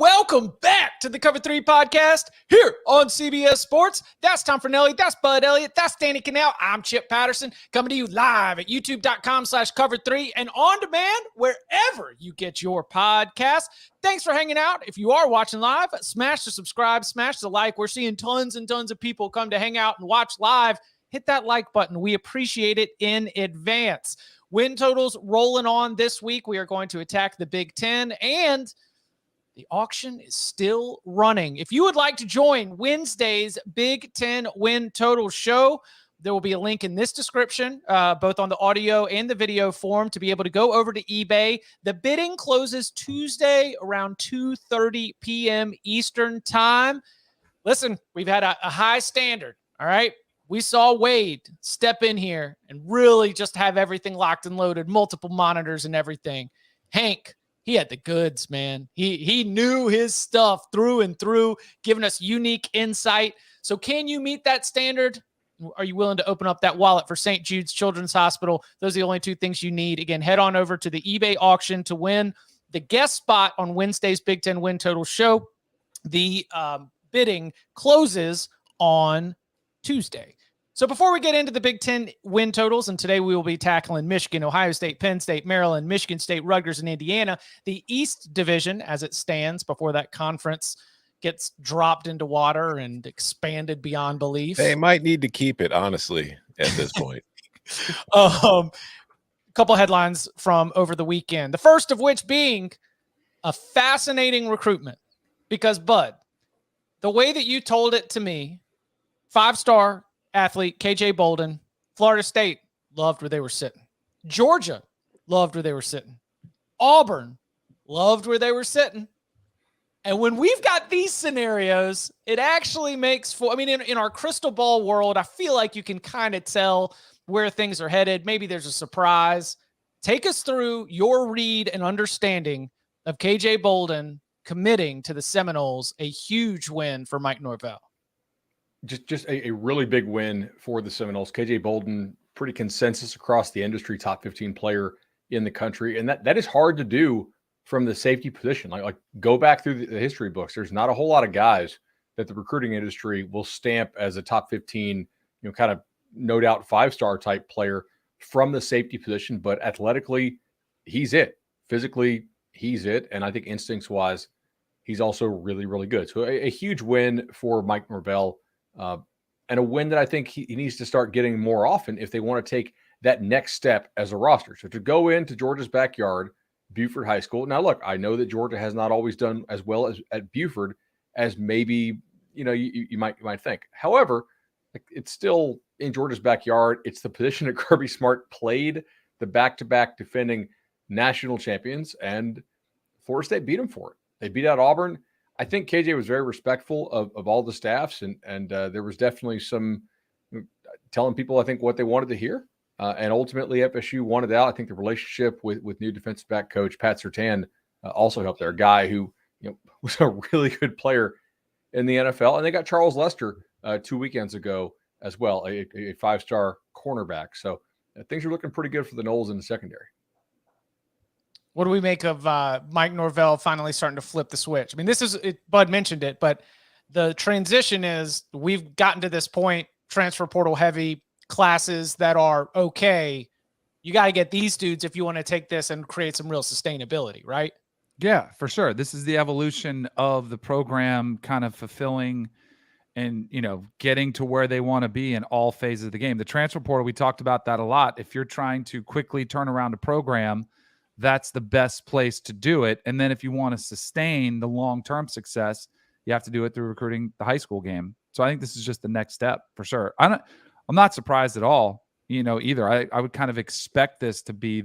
welcome back to the Cover 3 podcast here on CBS Sports. That's Tom Fornelli, that's Bud Elliott, that's Danny Cannell. I'm Chip Patterson, coming to you live at youtube.com/cover3 and on demand wherever you get your podcast. Thanks for hanging out. If you are watching live, smash the subscribe, smash the like. We're seeing tons and tons of people come to hang out and watch live. Hit that like button. We appreciate it in advance. Win totals rolling on this week. We are going to attack the Big Ten, and the auction is still running. If you would like to join Wednesday's Big Ten win total show, there will be a link in this description, both on the audio and the video form, to be able to go over to eBay. The bidding closes Tuesday around 2:30 p.m. Eastern time. Listen, we've had a high standard, all right? We saw Wade step in here and really just have everything locked and loaded, multiple monitors and everything. Hank, he had the goods, man. He knew his stuff through and through, giving us unique insight. So can you meet that standard? Are you willing to open up that wallet for St. Jude's Children's Hospital? Those are the only two things you need. Again, head on over to the eBay auction to win the guest spot on Wednesday's Big Ten win total show. The bidding closes on Tuesday. So before we get into the Big Ten win totals, and today we will be tackling Michigan, Ohio State, Penn State, Maryland, Michigan State, Rutgers, and Indiana, the East Division as it stands before that conference gets dropped into water and expanded beyond belief. They might need to keep it, honestly, at this point. A couple headlines from over the weekend. The first of which being a fascinating recruitment. Because, Bud, the way that you told it to me, 5-star athlete KJ Bolden, Florida State loved where they were sitting. Georgia loved where they were sitting. Auburn loved where they were sitting. And when we've got these scenarios, it actually makes for, I mean, in our crystal ball world, I feel like you can kind of tell where things are headed. Maybe there's a surprise. Take us through your read and understanding of KJ Bolden committing to the Seminoles, a huge win for Mike Norvell. Just a really big win for the Seminoles. KJ Bolden, pretty consensus across the industry, top 15 player in the country. And that is hard to do from the safety position. Like go back through the history books. There's not a whole lot of guys that the recruiting industry will stamp as a top 15, kind of no doubt 5-star type player from the safety position. But athletically, he's it. Physically, he's it. And I think instincts wise, he's also really, really good. So a huge win for Mike Norvell. And a win that I think he needs to start getting more often if they want to take that next step as a roster. So to go into Georgia's backyard, Buford High School. Now, look, I know that Georgia has not always done as well as at Buford as maybe, you might think. However, it's still in Georgia's backyard. It's the position that Kirby Smart played, the back-to-back defending national champions, and Florida State beat him for it. They beat out Auburn. I think KJ was very respectful of all the staffs, and there was definitely some telling people, I think, what they wanted to hear. And ultimately, FSU wanted out. I think the relationship with new defensive back coach Pat Surtain also helped there. A guy who was a really good player in the NFL. And they got Charles Lester 2 weekends ago as well, a 5-star cornerback. So things are looking pretty good for the Noles in the secondary. What do we make of Mike Norvell finally starting to flip the switch? I mean, Bud mentioned it, but the transition is we've gotten to this point, transfer portal heavy, classes that are okay. You got to get these dudes if you want to take this and create some real sustainability, right? Yeah, for sure. This is the evolution of the program kind of fulfilling and, getting to where they want to be in all phases of the game. The transfer portal, we talked about that a lot. If you're trying to quickly turn around a program, that's the best place to do it. And then if you want to sustain the long-term success, you have to do it through recruiting the high school game. So I think this is just the next step for sure. I'm not surprised at all, either. I would kind of expect this to be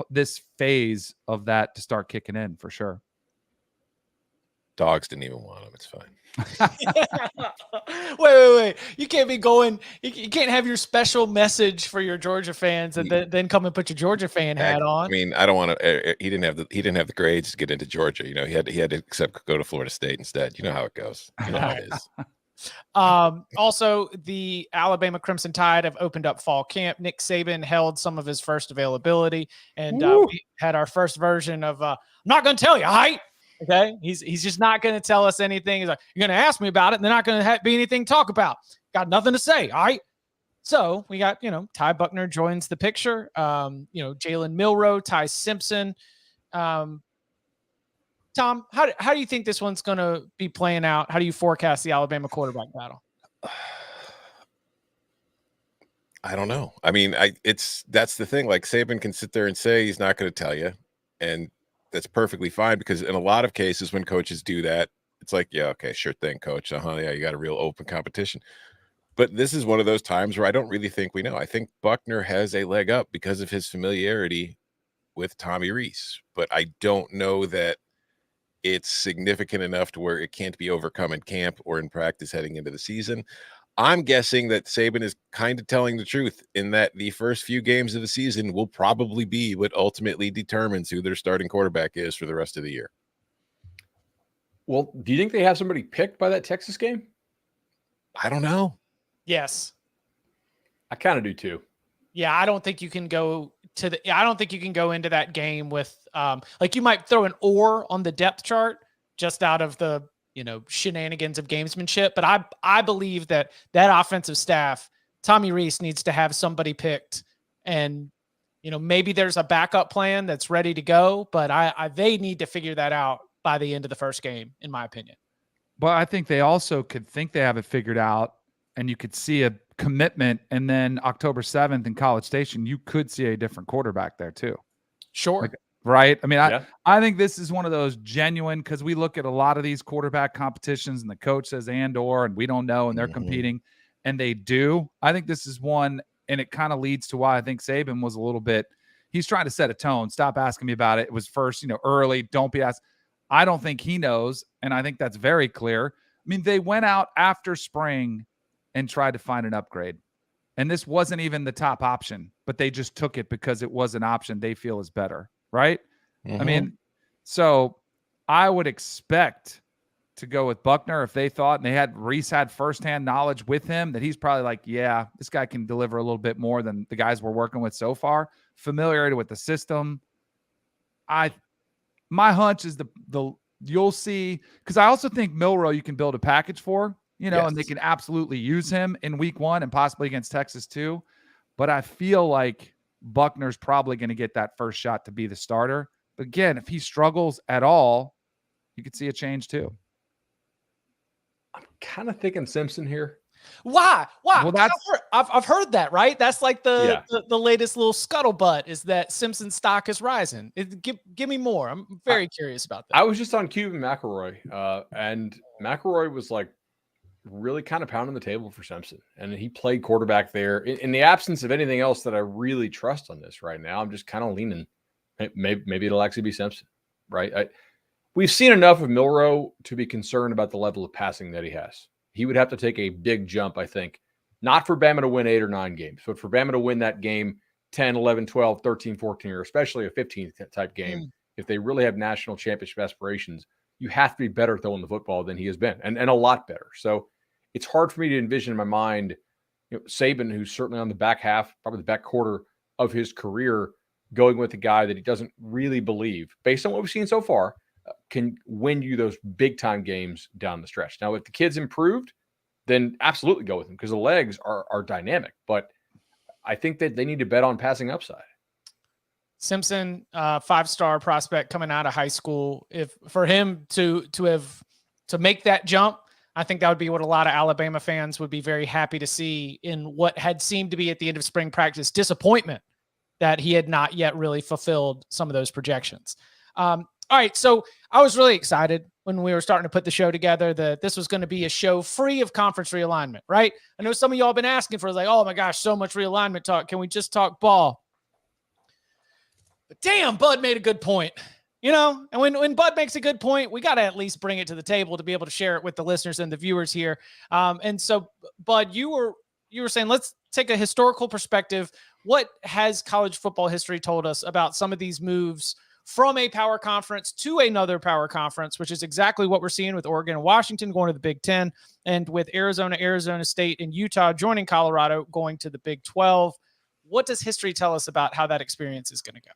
this phase of that to start kicking in for sure. Dogs didn't even want him. It's fine. Wait. You can't be going. You can't have your special message for your Georgia fans and then come and put your Georgia fan hat on. I mean, I don't want to. He didn't have the grades to get into Georgia. He had to go to Florida State instead. You know how it goes. You know how it is. Also, the Alabama Crimson Tide have opened up fall camp. Nick Saban held some of his first availability, and we had our first version of "I'm not going to tell you, height." Okay. He's just not going to tell us anything. He's like, you're going to ask me about it, and they're not going to be anything to talk about. Got nothing to say. All right. So we got, Ty Buckner joins the picture. Jalen Milroe, Ty Simpson. Tom, how do you think this one's going to be playing out? How do you forecast the Alabama quarterback battle? I don't know. I mean, that's the thing. Like, Saban can sit there and say he's not going to tell you, and that's perfectly fine, because in a lot of cases when coaches do that, it's like, yeah, okay, sure thing, coach. Yeah, you got a real open competition. But this is one of those times where I don't really think we know. I think Buckner has a leg up because of his familiarity with Tommy Rees, but I don't know that it's significant enough to where it can't be overcome in camp or in practice heading into the season. I'm guessing that Saban is kind of telling the truth in that the first few games of the season will probably be what ultimately determines who their starting quarterback is for the rest of the year. Well, do you think they have somebody picked by that Texas game? I don't know. Yes. I kind of do too. Yeah, I don't think you can go into that game with you might throw an or on the depth chart just out of the shenanigans of gamesmanship. But I believe that offensive staff, Tommy Rees, needs to have somebody picked, and maybe there's a backup plan that's ready to go, but they need to figure that out by the end of the first game, in my opinion. But I think they also could think they have it figured out, and you could see a commitment, and then October 7th in College Station, you could see a different quarterback there too. Sure. Right. I mean, I think this is one of those genuine, because we look at a lot of these quarterback competitions and the coach says and we don't know, and they're competing, and they do. I think this is one, and it kind of leads to why I think Saban was a little bit, he's trying to set a tone. Stop asking me about it. It was first, early. Don't be asked. I don't think he knows, and I think that's very clear. I mean, they went out after spring and tried to find an upgrade, and this wasn't even the top option, but they just took it because it was an option they feel is better. Right. I mean, so I would expect to go with Buckner if they thought, and Rees had firsthand knowledge with him, that he's probably like, yeah, this guy can deliver a little bit more than the guys we're working with so far. Familiarity with the system. My hunch is you'll see, because I also think Milroe you can build a package for, and they can absolutely use him in week 1 and possibly against Texas too. But I feel like Buckner's probably going to get that first shot to be the starter. But again, if he struggles at all, you could see a change too. I'm kind of thinking Simpson here. Why? Well, I've heard that, right? That's like the latest little scuttlebutt, is that Simpson's stock is rising. Give me more. I'm very curious about that. I was just on Cuban McElroy, and McElroy was like really kind of pounding the table for Simpson, and he played quarterback there. In the absence of anything else that I really trust on this right now, I'm just kind of leaning. Maybe it'll actually be Simpson, right? We've seen enough of Milroe to be concerned about the level of passing that he has. He would have to take a big jump, I think, not for Bama to win 8 or 9 games, but for Bama to win that game 10, 11, 12, 13, 14, or especially a 15 type game. If they really have national championship aspirations, you have to be better throwing the football than he has been, and a lot better. So it's hard for me to envision in my mind, Saban, who's certainly on the back half, probably the back quarter of his career, going with a guy that he doesn't really believe, based on what we've seen so far, can win you those big time games down the stretch. Now, if the kid's improved, then absolutely go with him, because the legs are dynamic. But I think that they need to bet on passing upside. Simpson, 5-star prospect coming out of high school. If for him to make that jump, I think that would be what a lot of Alabama fans would be very happy to see in what had seemed to be at the end of spring practice disappointment that he had not yet really fulfilled some of those projections. All right. So I was really excited when we were starting to put the show together that this was going to be a show free of conference realignment, right? I know some of y'all have been asking for, like, oh my gosh, so much realignment talk. Can we just talk ball? But damn, Bud made a good point. And when Bud makes a good point, we got to at least bring it to the table to be able to share it with the listeners and the viewers here. And so, Bud, you were saying, let's take a historical perspective. What has college football history told us about some of these moves from a power conference to another power conference, which is exactly what we're seeing with Oregon and Washington going to the Big Ten, and with Arizona State, and Utah joining Colorado going to the Big 12? What does history tell us about how that experience is going to go?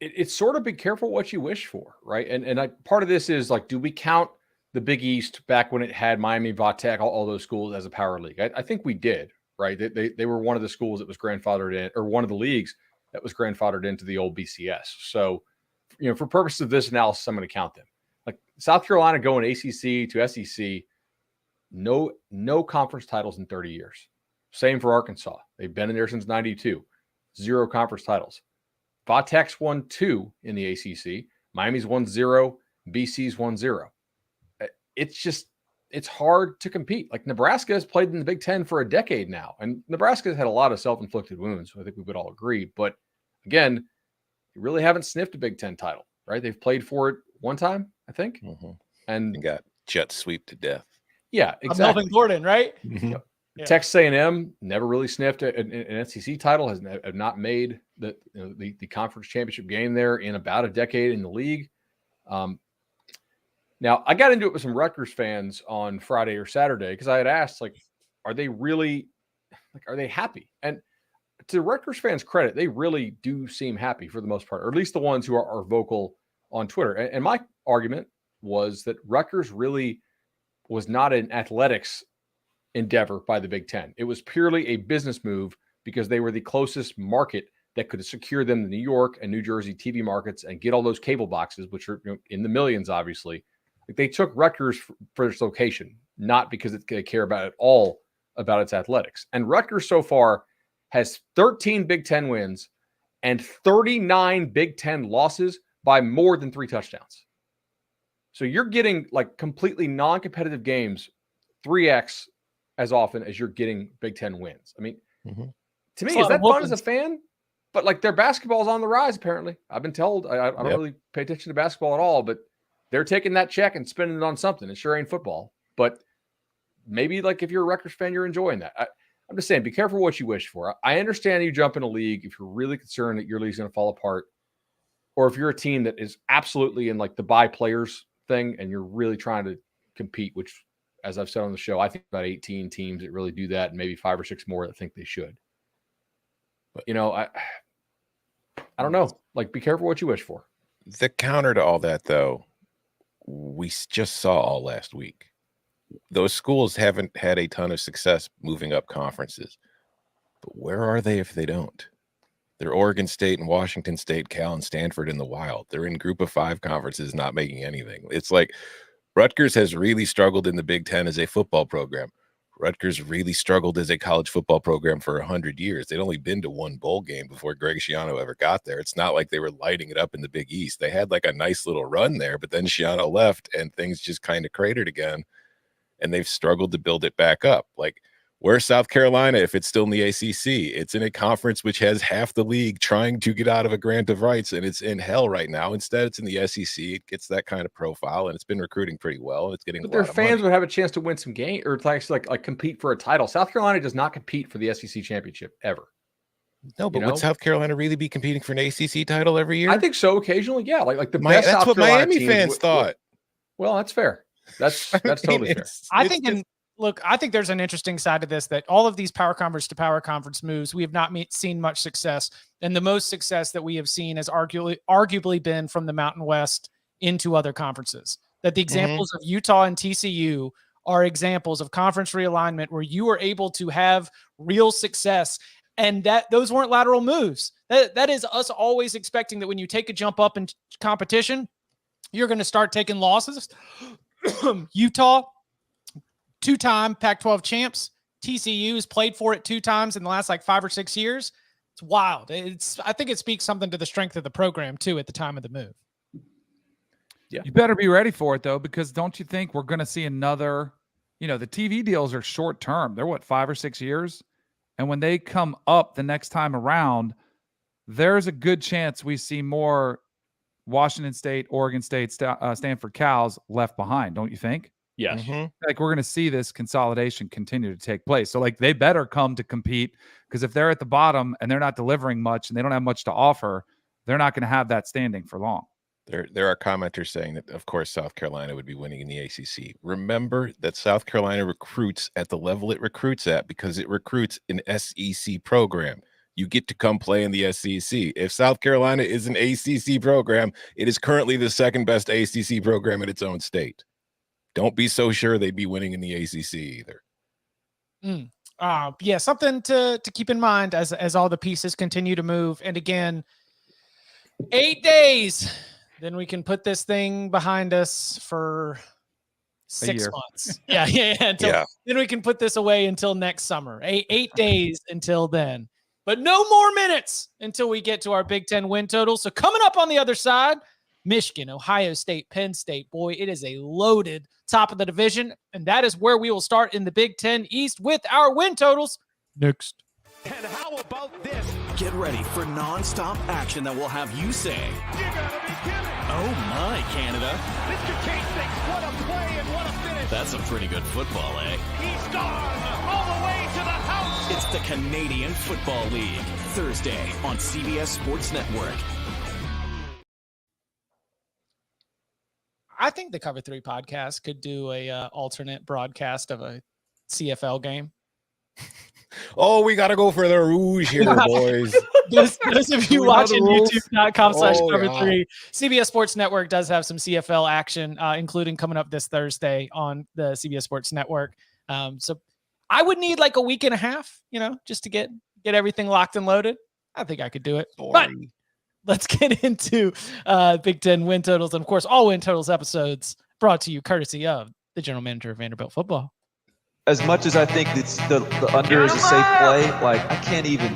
it's sort of be careful what you wish for, right? And part of this is like, do we count the Big East back when it had Miami, Vatech, all those schools as a power league? I think we did, right? They were one of the schools that was grandfathered in, or one of the leagues that was grandfathered into the old BCS. So, for purposes of this analysis, I'm going to count them. Like South Carolina going ACC to SEC, no conference titles in 30 years. Same for Arkansas. They've been in there since 92. 0 conference titles. Vatech's won 2 in the ACC. Miami's won 0. BC's won 0. It's hard to compete. Like Nebraska has played in the Big Ten for a decade now, and Nebraska's had a lot of self-inflicted wounds. I think we would all agree. But again, you really haven't sniffed a Big Ten title, right? They've played for it one time, I think, and got jet sweep to death. Yeah, exactly. Melvin Gordon, right? Yep. Yeah. Texas A&M never really sniffed an SEC title, have not made the conference championship game there in about a decade in the league. Now, I got into it with some Rutgers fans on Friday or Saturday because I had asked, like, are they happy? And to Rutgers fans' credit, they really do seem happy for the most part, or at least the ones who are vocal on Twitter. And my argument was that Rutgers really was not an athletics endeavor by the Big Ten. It was purely a business move because they were the closest market that could secure them the New York and New Jersey TV markets and get all those cable boxes, which are in the millions, obviously. Like they took Rutgers for its location, not because they care about it all about its athletics. And Rutgers so far has 13 Big Ten wins and 39 Big Ten losses by more than 3 touchdowns. So you're getting like completely non-competitive games 3x as often as you're getting Big Ten wins. I mean, to me, is that fun as a fan? But like their basketball is on the rise, apparently. I've been told. I don't really pay attention to basketball at all, but they're taking that check and spending it on something. It sure ain't football. But maybe like if you're a Rutgers fan, you're enjoying that. I'm just saying, be careful what you wish for. I understand you jump in a league if you're really concerned that your league's going to fall apart, or if you're a team that is absolutely in like the buy players thing and you're really trying to compete, which, as I've said on the show, I think about 18 teams that really do that, and maybe 5 or 6 more that think they should. But I don't know. Like, be careful what you wish for. The counter to all that, though, we just saw all last week. Those schools haven't had a ton of success moving up conferences. But where are they if they don't? They're Oregon State and Washington State, Cal, and Stanford in the wild. They're in group of 5 conferences not making anything. It's like Rutgers has really struggled in the Big Ten as a football program. Rutgers really struggled as a college football program for 100 years. They'd only been to 1 bowl game before Greg Schiano ever got there. It's not like they were lighting it up in the Big East. They had like a nice little run there, but then Schiano left and things just kind of cratered again, and they've struggled to build it back up. Like, where's South Carolina if it's still in the ACC? It's in a conference which has half the league trying to get out of a grant of rights, and it's in hell right now. Instead, it's in the SEC. It gets that kind of profile, and it's been recruiting pretty well, and it's getting but a their lot of fans money. would have a chance to win some game or like compete for a title. South Carolina does not compete for the SEC championship ever. No, but would South Carolina really be competing for an ACC title every year? I think so. Occasionally, yeah. Like the best that's South what Carolina Miami teams fans thought. Well, that's fair. That's totally fair. I think there's an interesting side to this, that all of these power conference to power conference moves, we have not seen much success. And the most success that we have seen has arguably been from the Mountain West into other conferences. That the examples of Utah and TCU are examples of conference realignment where you are able to have real success, and that those weren't lateral moves. That is us always expecting that when you take a jump up in competition, you're going to start taking losses. Utah, 2-time Pac-12 champs. TCU has played for it 2 times in the last like 5 or 6 years. It's wild. I think it speaks something to the strength of the program too at the time of the move. Yeah. You better be ready for it though, because don't you think we're going to see another, the TV deals are short term. They're 5 or 6 years. And when they come up the next time around, there's a good chance we see more Washington State, Oregon State, Stanford Cows left behind. Don't you think? Yes. Like, we're going to see this consolidation continue to take place. So like, they better come to compete, because if they're at the bottom and they're not delivering much and they don't have much to offer, they're not going to have that standing for long. There are commenters saying that, of course, South Carolina would be winning in the ACC. Remember that South Carolina recruits at the level it recruits at because it recruits an SEC program. you get to come play in the SEC. If South Carolina is an ACC program, it is currently the second best ACC program in its own state. Don't be so sure they'd be winning in the ACC either. Yeah, something to keep in mind as all the pieces continue to move. And again, 8 days, then we can put this thing behind us for 6 months. Then we can put this away until next summer. 8 days until then. But no more minutes until we get to our Big Ten win total. So coming up on the other side, Michigan, Ohio State, Penn State. Boy, it is a loaded top of the division. And that is where we will start in the Big Ten East with our win totals next. And how about this? Get ready for non-stop action that will have you saying, "You gotta be kidding!" Oh my, Canada! Mr. K-Stakes, what a play and what a finish! That's some pretty good football, eh? He's gone all the way to the house. It's the Canadian Football League, Thursday on CBS Sports Network. I think the Cover 3 podcast could do a alternate broadcast of a CFL game. Oh, we got to go for the Rouge here, boys. Those of you watching youtube.com/cover3, CBS Sports Network does have some CFL action, including coming up this Thursday on the CBS Sports Network. So I would need like a week and a half, just to get everything locked and loaded. I think I could do it. But let's get into Big Ten win totals. And of course, all win totals episodes brought to you courtesy of the general manager of Vanderbilt football. As much as I think it's the under is a safe play, like I can't even.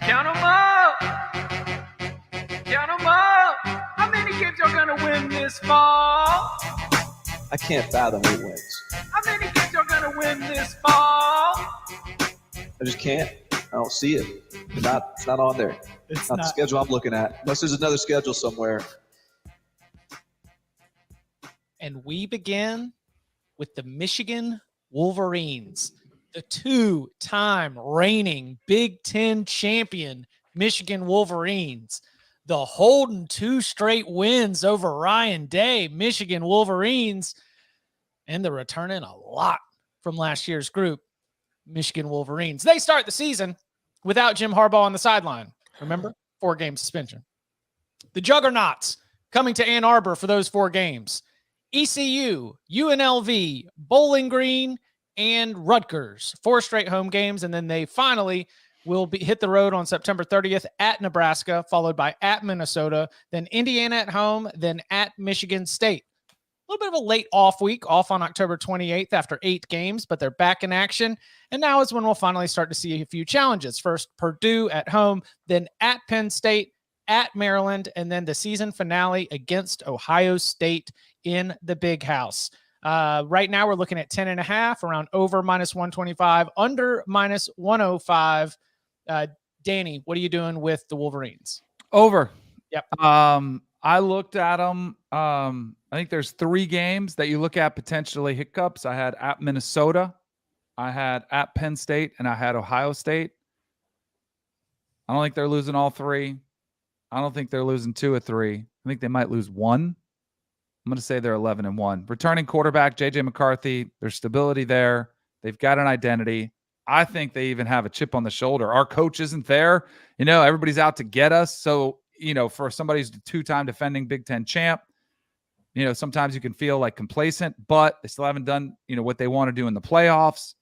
Count them up. Count them up. How many kids are going to win this fall? I can't fathom who wins. How many kids are going to win this fall? I just can't. I don't see it. It's not on there. It's not the schedule I'm looking at. Unless there's another schedule somewhere. And we begin with the Michigan Wolverines, the 2-time reigning Big Ten champion Michigan Wolverines, the holding 2 straight wins over Ryan Day Michigan Wolverines, and the returning a lot from last year's group, Michigan Wolverines. They start the season without Jim Harbaugh on the sideline. Remember? 4-game suspension. The Juggernauts coming to Ann Arbor for those 4 games. ECU, UNLV, Bowling Green, and Rutgers. 4 straight home games, and then they finally will hit the road on September 30th at Nebraska, followed by at Minnesota, then Indiana at home, then at Michigan State. A little bit of a late off week, off on October 28th after 8 games, but they're back in action. And now is when we'll finally start to see a few challenges. First, Purdue at home, then at Penn State, at Maryland, and then the season finale against Ohio State in the Big House. Right now, we're looking at 10.5, around over -125, under -105. Danny, what are you doing with the Wolverines? Over. Yep. I looked at them. I think there's 3 games that you look at potentially hiccups. I had at Minnesota, I had at Penn State, and I had Ohio State. I don't think they're losing all 3. I don't think they're losing 2 or 3. I think they might lose 1. I'm going to say they're 11-1. Returning quarterback, J.J. McCarthy, there's stability there. They've got an identity. I think they even have a chip on the shoulder. Our coach isn't there. Everybody's out to get us. So, for somebody who's a 2-time defending Big Ten champ, sometimes you can feel like complacent, but they still haven't done, what they want to do in the playoffs.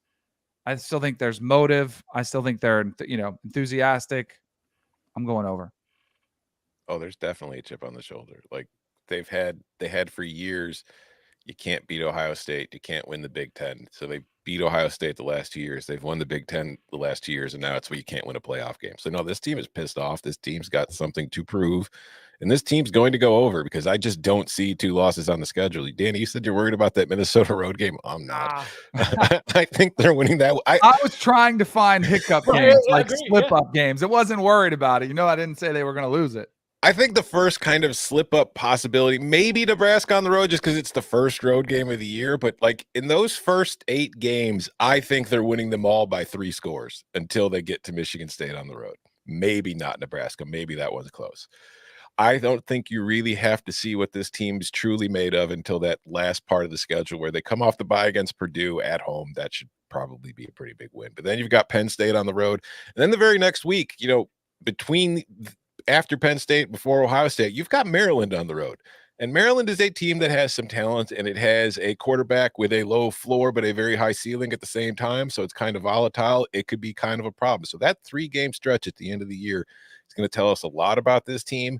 I still think there's motive. I still think they're, enthusiastic. I'm going over. Oh, there's definitely a chip on the shoulder. Like they had for years. You can't beat Ohio State. You can't win the Big Ten. So they beat Ohio State the last 2 years. They've won the Big Ten the last 2 years, and now it's where you can't win a playoff game. So no, this team is pissed off. This team's got something to prove, and this team's going to go over because I just don't see 2 losses on the schedule. Danny, you said you're worried about that Minnesota road game. I'm not. I think they're winning that. I was trying to find hiccup games, like slip-up games. I wasn't worried about it. I didn't say they were going to lose it. I think the first kind of slip-up possibility, maybe Nebraska on the road just because it's the first road game of the year. But, like, in those first 8 games, I think they're winning them all by 3 scores until they get to Michigan State on the road. Maybe not Nebraska. Maybe that one's close. I don't think you really have to see what this team's truly made of until that last part of the schedule where they come off the bye against Purdue at home. That should probably be a pretty big win. But then you've got Penn State on the road. And then the very next week, after Penn State, before Ohio State, you've got Maryland on the road. And Maryland is a team that has some talent, and it has a quarterback with a low floor but a very high ceiling at the same time. So it's kind of volatile. It could be kind of a problem. So that 3-game stretch at the end of the year is going to tell us a lot about this team.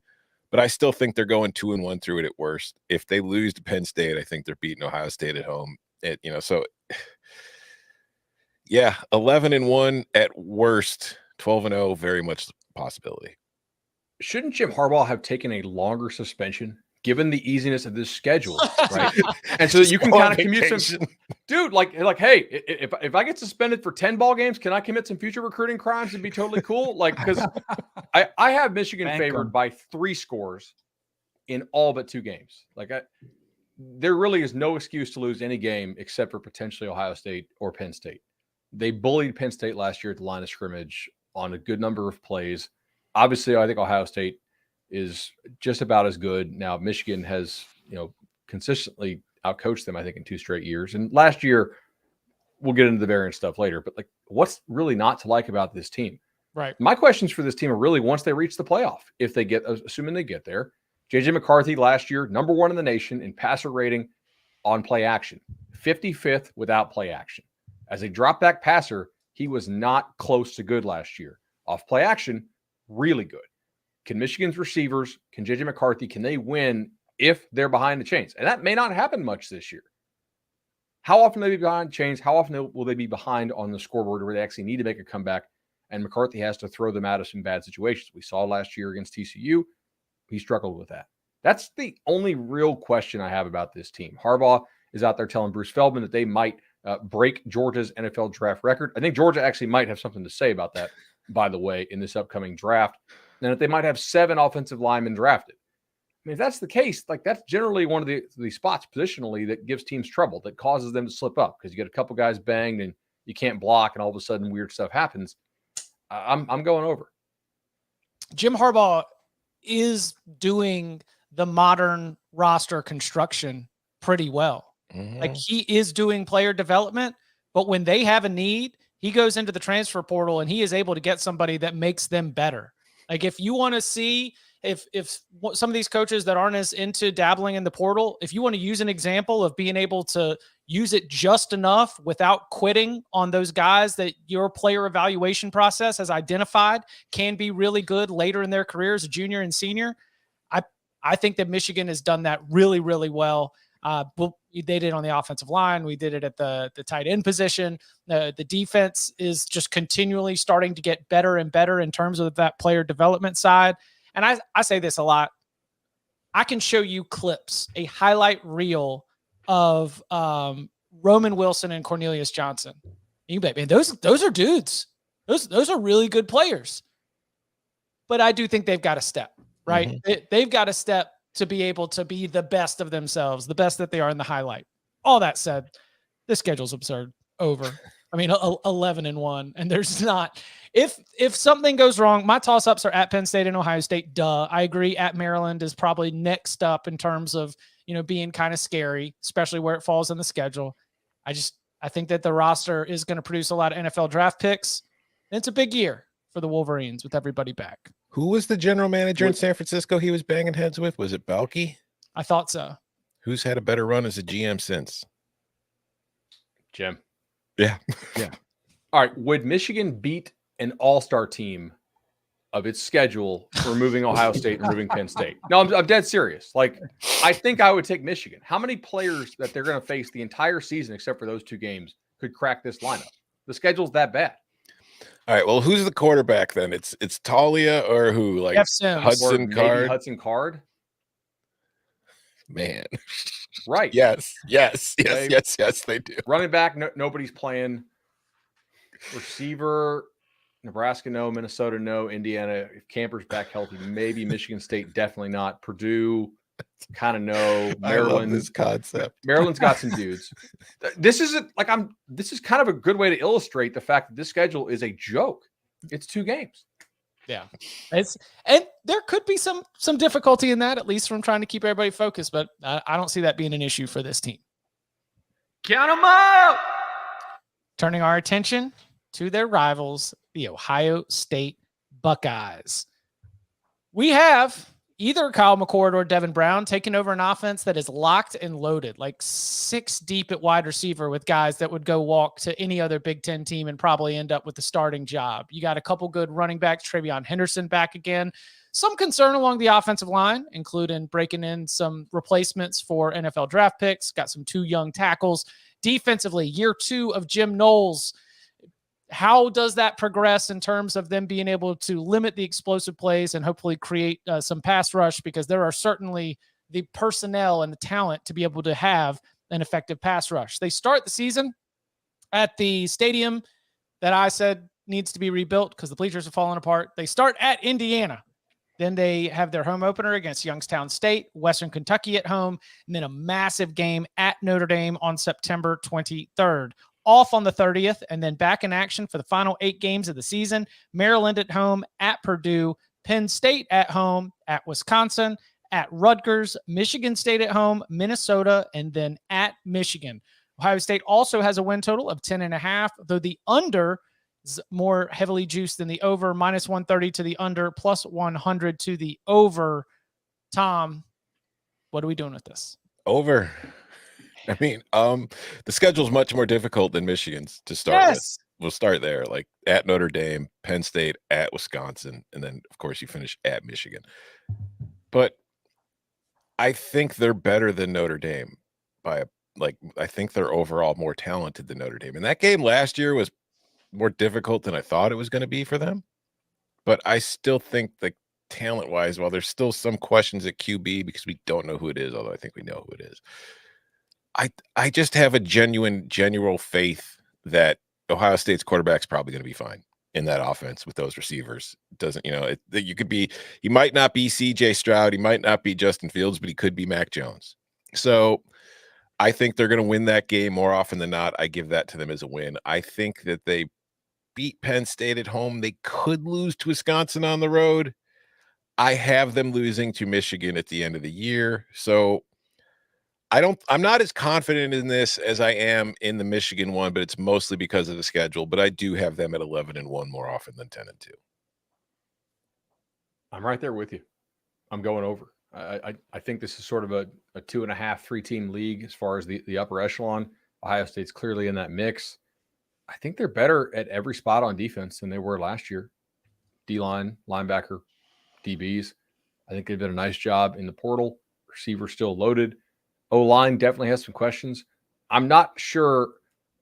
But I still think they're going 2-1 through it at worst. If they lose to Penn State, I think they're beating Ohio State at home. So yeah, 11-1 at worst, 12-0, very much possibility. Shouldn't Jim Harbaugh have taken a longer suspension given the easiness of this schedule, right? And so that you can kind of commute some, dude, like, hey, if I get suspended for 10 ball games, can I commit some future recruiting crimes and be totally cool? Like, because I have Michigan favored by 3 scores in all but 2 games. Like, there really is no excuse to lose any game except for potentially Ohio State or Penn State. They bullied Penn State last year at the line of scrimmage on a good number of plays. Obviously, I think Ohio State is just about as good. Now, Michigan has, consistently outcoached them, I think, in 2 straight years. And last year, we'll get into the variant stuff later, but like, what's really not to like about this team? Right. My questions for this team are really once they reach the playoff, if they get, assuming they get there. JJ McCarthy last year, number 1 in the nation in passer rating on play action, 55th without play action. As a drop back passer, he was not close to good last year. Off play action, really good. Can Michigan's receivers, can JJ McCarthy, can they win if they're behind the chains? And that may not happen much this year. How often will they be behind chains? How often will they be behind on the scoreboard where they actually need to make a comeback and McCarthy has to throw them out of some bad situations? We saw last year against TCU. He struggled with that. That's the only real question I have about this team. Harbaugh is out there telling Bruce Feldman that they might break Georgia's NFL draft record. I think Georgia actually might have something to say about that, by the way, in this upcoming draft. And that they might have 7 offensive linemen drafted. I mean, if that's the case, like that's generally one of the spots positionally that gives teams trouble, that causes them to slip up because you get a couple guys banged and you can't block and all of a sudden weird stuff happens. I'm going over. Jim Harbaugh is doing the modern roster construction pretty well. Mm-hmm. Like he is doing player development, but when they have a need, he goes into the transfer portal and he is able to get somebody that makes them better. Like if you want to see if some of these coaches that aren't as into dabbling in the portal, if you want to use an example of being able to use it just enough without quitting on those guys that your player evaluation process has identified can be really good later in their careers, a junior and senior. I think that Michigan has done that really, really well. They did it on the offensive line. We did it at the tight end position. The defense is just continually starting to get better and better in terms of that player development side. And I say this a lot. I can show you clips, a highlight reel of Roman Wilson and Cornelius Johnson. You bet, man. Those are dudes. Those are really good players. But I do think they've got a step, right? Mm-hmm. They've got a step to be able to be the best of themselves, the best that they are in the highlight. All that said, this schedule's absurd. Over. I mean, 11-1, and there's not. If something goes wrong, my toss-ups are at Penn State and Ohio State. Duh. I agree. At Maryland is probably next up in terms of being kind of scary, especially where it falls in the schedule. I think that the roster is going to produce a lot of NFL draft picks. And it's a big year for the Wolverines with everybody back. Who was the general manager in San Francisco he was banging heads with? Was it Balky? I thought so. Who's had a better run as a GM since? Jim. Yeah. Yeah. All right. Would Michigan beat an all-star team of its schedule, removing Ohio State and removing Penn State? No, I'm dead serious. Like, I think I would take Michigan. How many players that they're going to face the entire season, except for those 2 games, could crack this lineup? The schedule's that bad. All right. Well, who's the quarterback then? It's Talia or who? Like Hudson Card? Hudson Card. Man. Right. Yes, they do. Running back, nobody's playing. Receiver, Nebraska, no. Minnesota, no. Indiana, if Camper's back healthy, maybe. Michigan State, definitely not. Purdue, kind of no. Maryland, I love this concept. Maryland's got some dudes. This is kind of a good way to illustrate the fact that this schedule is a joke. It's 2 games. Yeah, and there could be some difficulty in that, at least from trying to keep everybody focused. But I don't see that being an issue for this team. Count them out. Turning our attention to their rivals, the Ohio State Buckeyes. We have either Kyle McCord or Devin Brown taking over an offense that is locked and loaded, like 6 deep at wide receiver with guys that would go walk to any other Big Ten team and probably end up with the starting job. You got a couple good running backs, Travion Henderson back again. Some concern along the offensive line, including breaking in some replacements for NFL draft picks. Got some 2 young tackles. Defensively, year 2 of Jim Knowles. How does that progress in terms of them being able to limit the explosive plays and hopefully create some pass rush? Because there are certainly the personnel and the talent to be able to have an effective pass rush. They start the season at the stadium that I said needs to be rebuilt because the bleachers are falling apart. They start at Indiana. Then they have their home opener against Youngstown State, Western Kentucky at home, and then a massive game at Notre Dame on September 23rd. Off on the 30th, and then back in action for the final 8 games of the season. Maryland at home, at Purdue, Penn State at home, at Wisconsin, at Rutgers, Michigan State at home, Minnesota, and then at Michigan. Ohio State also has a win total of 10.5, though the under is more heavily juiced than the over, minus 130 to the under, plus 100 to the over. Tom, what are we doing with this? Over. I mean, the schedule's much more difficult than Michigan's to start with. We'll start there, like at Notre Dame, Penn State, at Wisconsin, and then, of course, you finish at Michigan. But I think they're better than Notre Dame I think they're overall more talented than Notre Dame. And that game last year was more difficult than I thought it was going to be for them. But I still think that talent-wise, while there's still some questions at QB because we don't know who it is, although I think we know who it is. I just have a genuine faith that Ohio State's quarterback's probably going to be fine in that offense with those receivers. It doesn't, he might not be CJ Stroud, he might not be Justin Fields, but he could be Mac Jones. So I think they're going to win that game more often than not. I give that to them as a win. I think that they beat Penn State at home. They could lose to Wisconsin on the road. I have them losing to Michigan at the end of the year. So I'm not as confident in this as I am in the Michigan one, but it's mostly because of the schedule. But I do have them at 11-1 more often than 10-2. I'm right there with you. I'm going over. I think this is sort of a 2.5, 3-team league as far as the upper echelon. Ohio State's clearly in that mix. I think they're better at every spot on defense than they were last year. D-line, linebacker, DBs. I think they've done a nice job in the portal. Receiver still loaded. O-line definitely has some questions. I'm not sure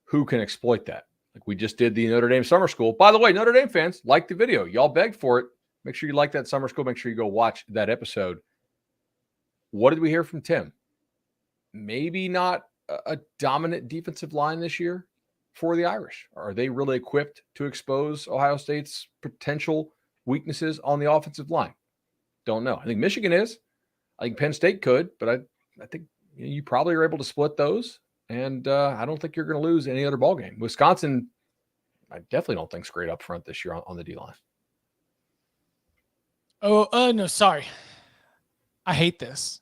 who can exploit that. Like we just did the Notre Dame summer school. By the way, Notre Dame fans, like the video. Y'all begged for it. Make sure you like that summer school. Make sure you go watch that episode. What did we hear from Tim? Maybe not a dominant defensive line this year for the Irish. Are they really equipped to expose Ohio State's potential weaknesses on the offensive line? Don't know. I think Michigan is. I think Penn State could, but I think you probably are able to split those, and I don't think you're going to lose any other ball game. Wisconsin, I definitely don't think is great up front this year on the D-line. No, sorry. I hate this.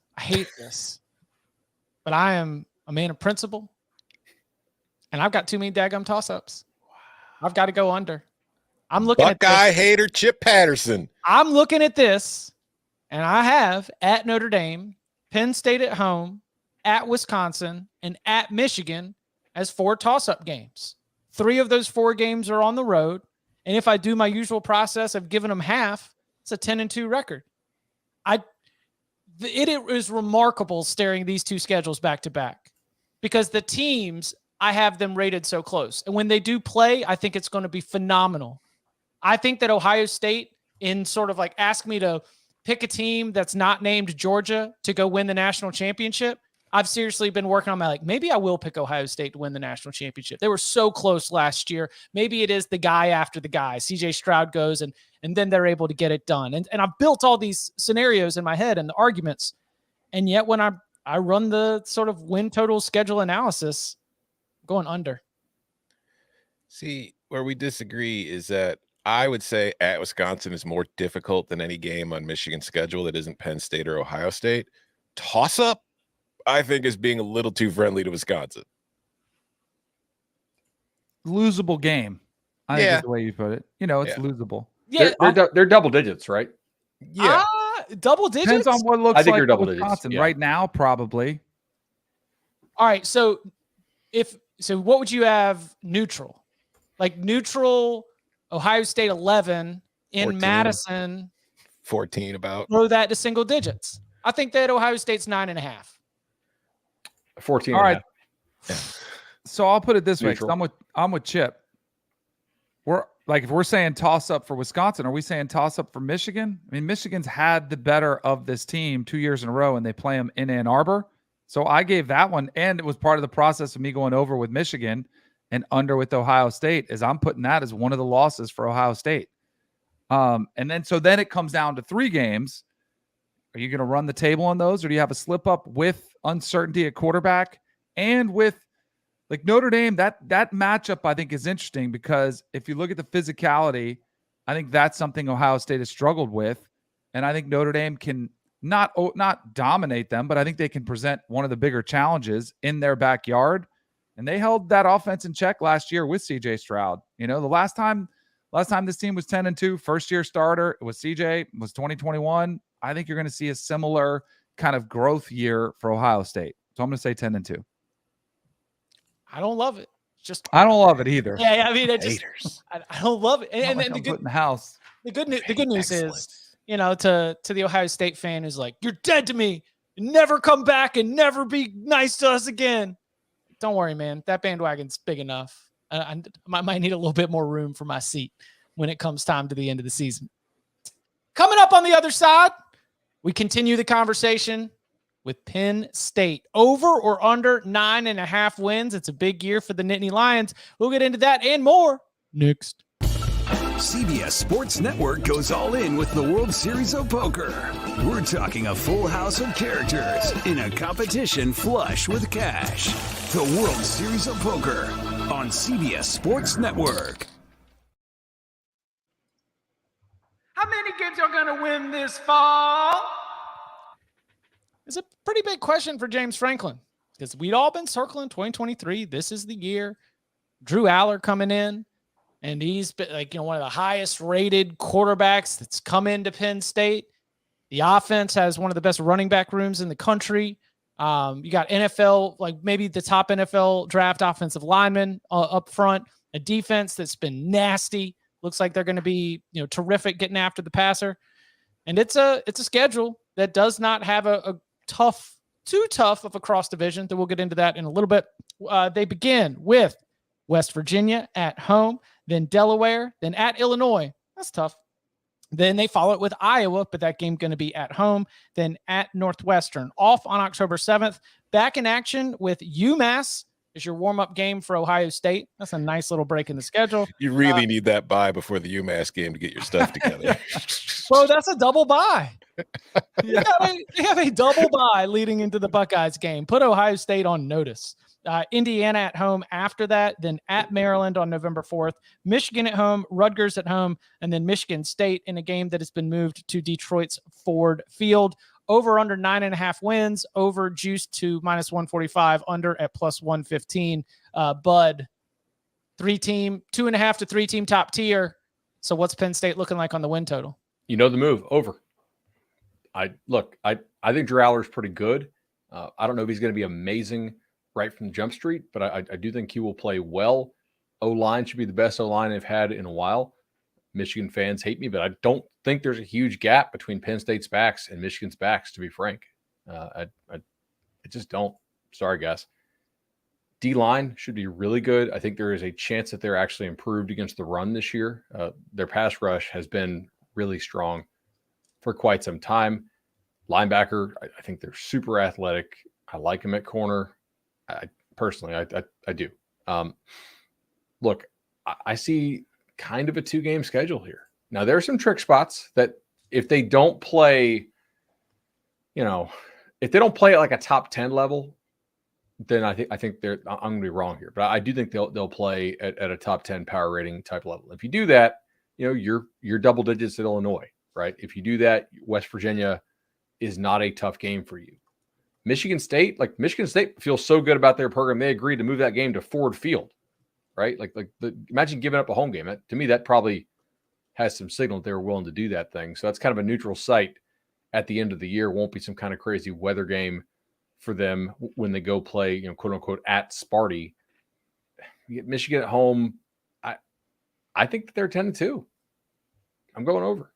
But I am a man of principle, and I've got too many daggum toss-ups. I've got to go under. I'm looking at Buckeye hater Chip Patterson. I'm looking at this, and I have at Notre Dame, Penn State at home, at Wisconsin, and at Michigan as 4 toss-up games. 3 of those 4 games are on the road. And if I do my usual process of giving them half, it's a 10-2 record. It is remarkable staring these 2 schedules back to back because the teams, I have them rated so close. And when they do play, I think it's going to be phenomenal. I think that Ohio State, in sort of like ask me to pick a team that's not named Georgia to go win the national championship, I've seriously been working on maybe I will pick Ohio State to win the national championship. They were so close last year. Maybe it is the guy after the guy. CJ Stroud goes and then they're able to get it done. And I've built all these scenarios in my head and the arguments. And yet when I run the sort of win total schedule analysis, I'm going under. See, where we disagree is that I would say at Wisconsin is more difficult than any game on Michigan's schedule that isn't Penn State or Ohio State. Toss-up, I think, is being a little too friendly to Wisconsin. losable game. I think Yeah. is the way you put it. It's Yeah. losable. Yeah, They're double digits, right? Yeah. double digits. Depends on what it looks I think like you're for double digits, Wisconsin. yeah. Right now, probably. All right, so what would you have neutral? Like neutral, Ohio State 11 in 14. Madison. 14 about. Throw that to single digits. I think that Ohio State's 9.5. 14. All and a right. half. So I'll put it this way, Neutral. because I'm with Chip. If we're saying toss up for Wisconsin, are we saying toss up for Michigan? I mean, Michigan's had the better of this team 2 years in a row, and they play them in Ann Arbor. So I gave that one, and it was part of the process of me going over with Michigan and under with Ohio State, is I'm putting that as one of the losses for Ohio State. And then it comes down to 3 games. Are you going to run the table on those, or do you have a slip up with uncertainty at quarterback and with like Notre Dame? That matchup I think is interesting, because if you look at the physicality, I think that's something Ohio State has struggled with, and I think Notre Dame can not dominate them, but I think they can present one of the bigger challenges in their backyard. And they held that offense in check last year with CJ Stroud. The last time this team was 10-2, first year starter, it was CJ, was 2021. I think you're going to see a similar kind of growth year for Ohio State. So I'm going to say 10-2. I don't love it. I don't love it either. Yeah. I mean, Haters. I don't love it. And Like then I'm putting the house. the good news is, to the Ohio State fan who's like, you're dead to me. Never come back and never be nice to us again. Don't worry, man. That bandwagon's big enough. I might need a little bit more room for my seat when it comes time to the end of the season. Coming up on the other side, we continue the conversation with Penn State. Over or under 9.5 wins. It's a big year for the Nittany Lions. We'll get into that and more next. CBS Sports Network goes all in with the World Series of Poker. We're talking a full house of characters in a competition flush with cash. The World Series of Poker on CBS Sports Network. How many games are going to win this fall? It's a pretty big question for James Franklin, because we'd all been circling 2023. This is the year. Drew Aller coming in, and he's been one of the highest rated quarterbacks that's come into Penn State. The offense has one of the best running back rooms in the country. You got NFL, maybe the top NFL draft offensive lineman up front, a defense that's been nasty. Looks like they're going to be, terrific getting after the passer. And it's a schedule that does not have too tough of a cross division. That we'll get into that in a little bit. They begin with West Virginia at home, then Delaware, then at Illinois. That's tough. Then they follow it with Iowa, but that game going to be at home. Then at Northwestern, off on October 7th. Back in action with UMass is your warm-up game for Ohio State. That's a nice little break in the schedule. You really need that bye before the UMass game to get your stuff together. Bro, that's a double bye. They have a double bye leading into the Buckeyes game. Put Ohio State on notice. Indiana at home after that, then at Maryland on November 4th, Michigan at home, Rutgers at home, and then Michigan State in a game that has been moved to Detroit's Ford Field. Over under 9.5 wins, over juiced to -145, under at +115. Bud, 2.5 to 3 team top tier. So what's Penn State looking like on the win total? The move, over. I think Drew Aller's pretty good. I don't know if he's going to be amazing right from Jump Street, but I do think he will play well. O-line should be the best O-line they've had in a while. Michigan fans hate me, but I don't think there's a huge gap between Penn State's backs and Michigan's backs, to be frank. I just don't. Sorry, guys. D-line should be really good. I think there is a chance that they're actually improved against the run this year. Their pass rush has been really strong for quite some time. Linebacker, I think they're super athletic. I like them at corner. I do. Look, I see kind of a 2-game schedule here. Now, there are some trick spots that if they don't play, if they don't play at like a top 10 level, then I think I'm going to be wrong here. But I do think they'll play at a top 10 power rating type level. If you do that, you're double digits at Illinois, right? If you do that, West Virginia is not a tough game for you. Michigan State feels so good about their program, they agreed to move that game to Ford Field, right? Imagine giving up a home game. To me, that probably has some signal that they were willing to do that thing. So that's kind of a neutral site at the end of the year. Won't be some kind of crazy weather game for them when they go play, quote unquote, at Sparty. You get Michigan at home. I think that they're 10-2. I'm going over.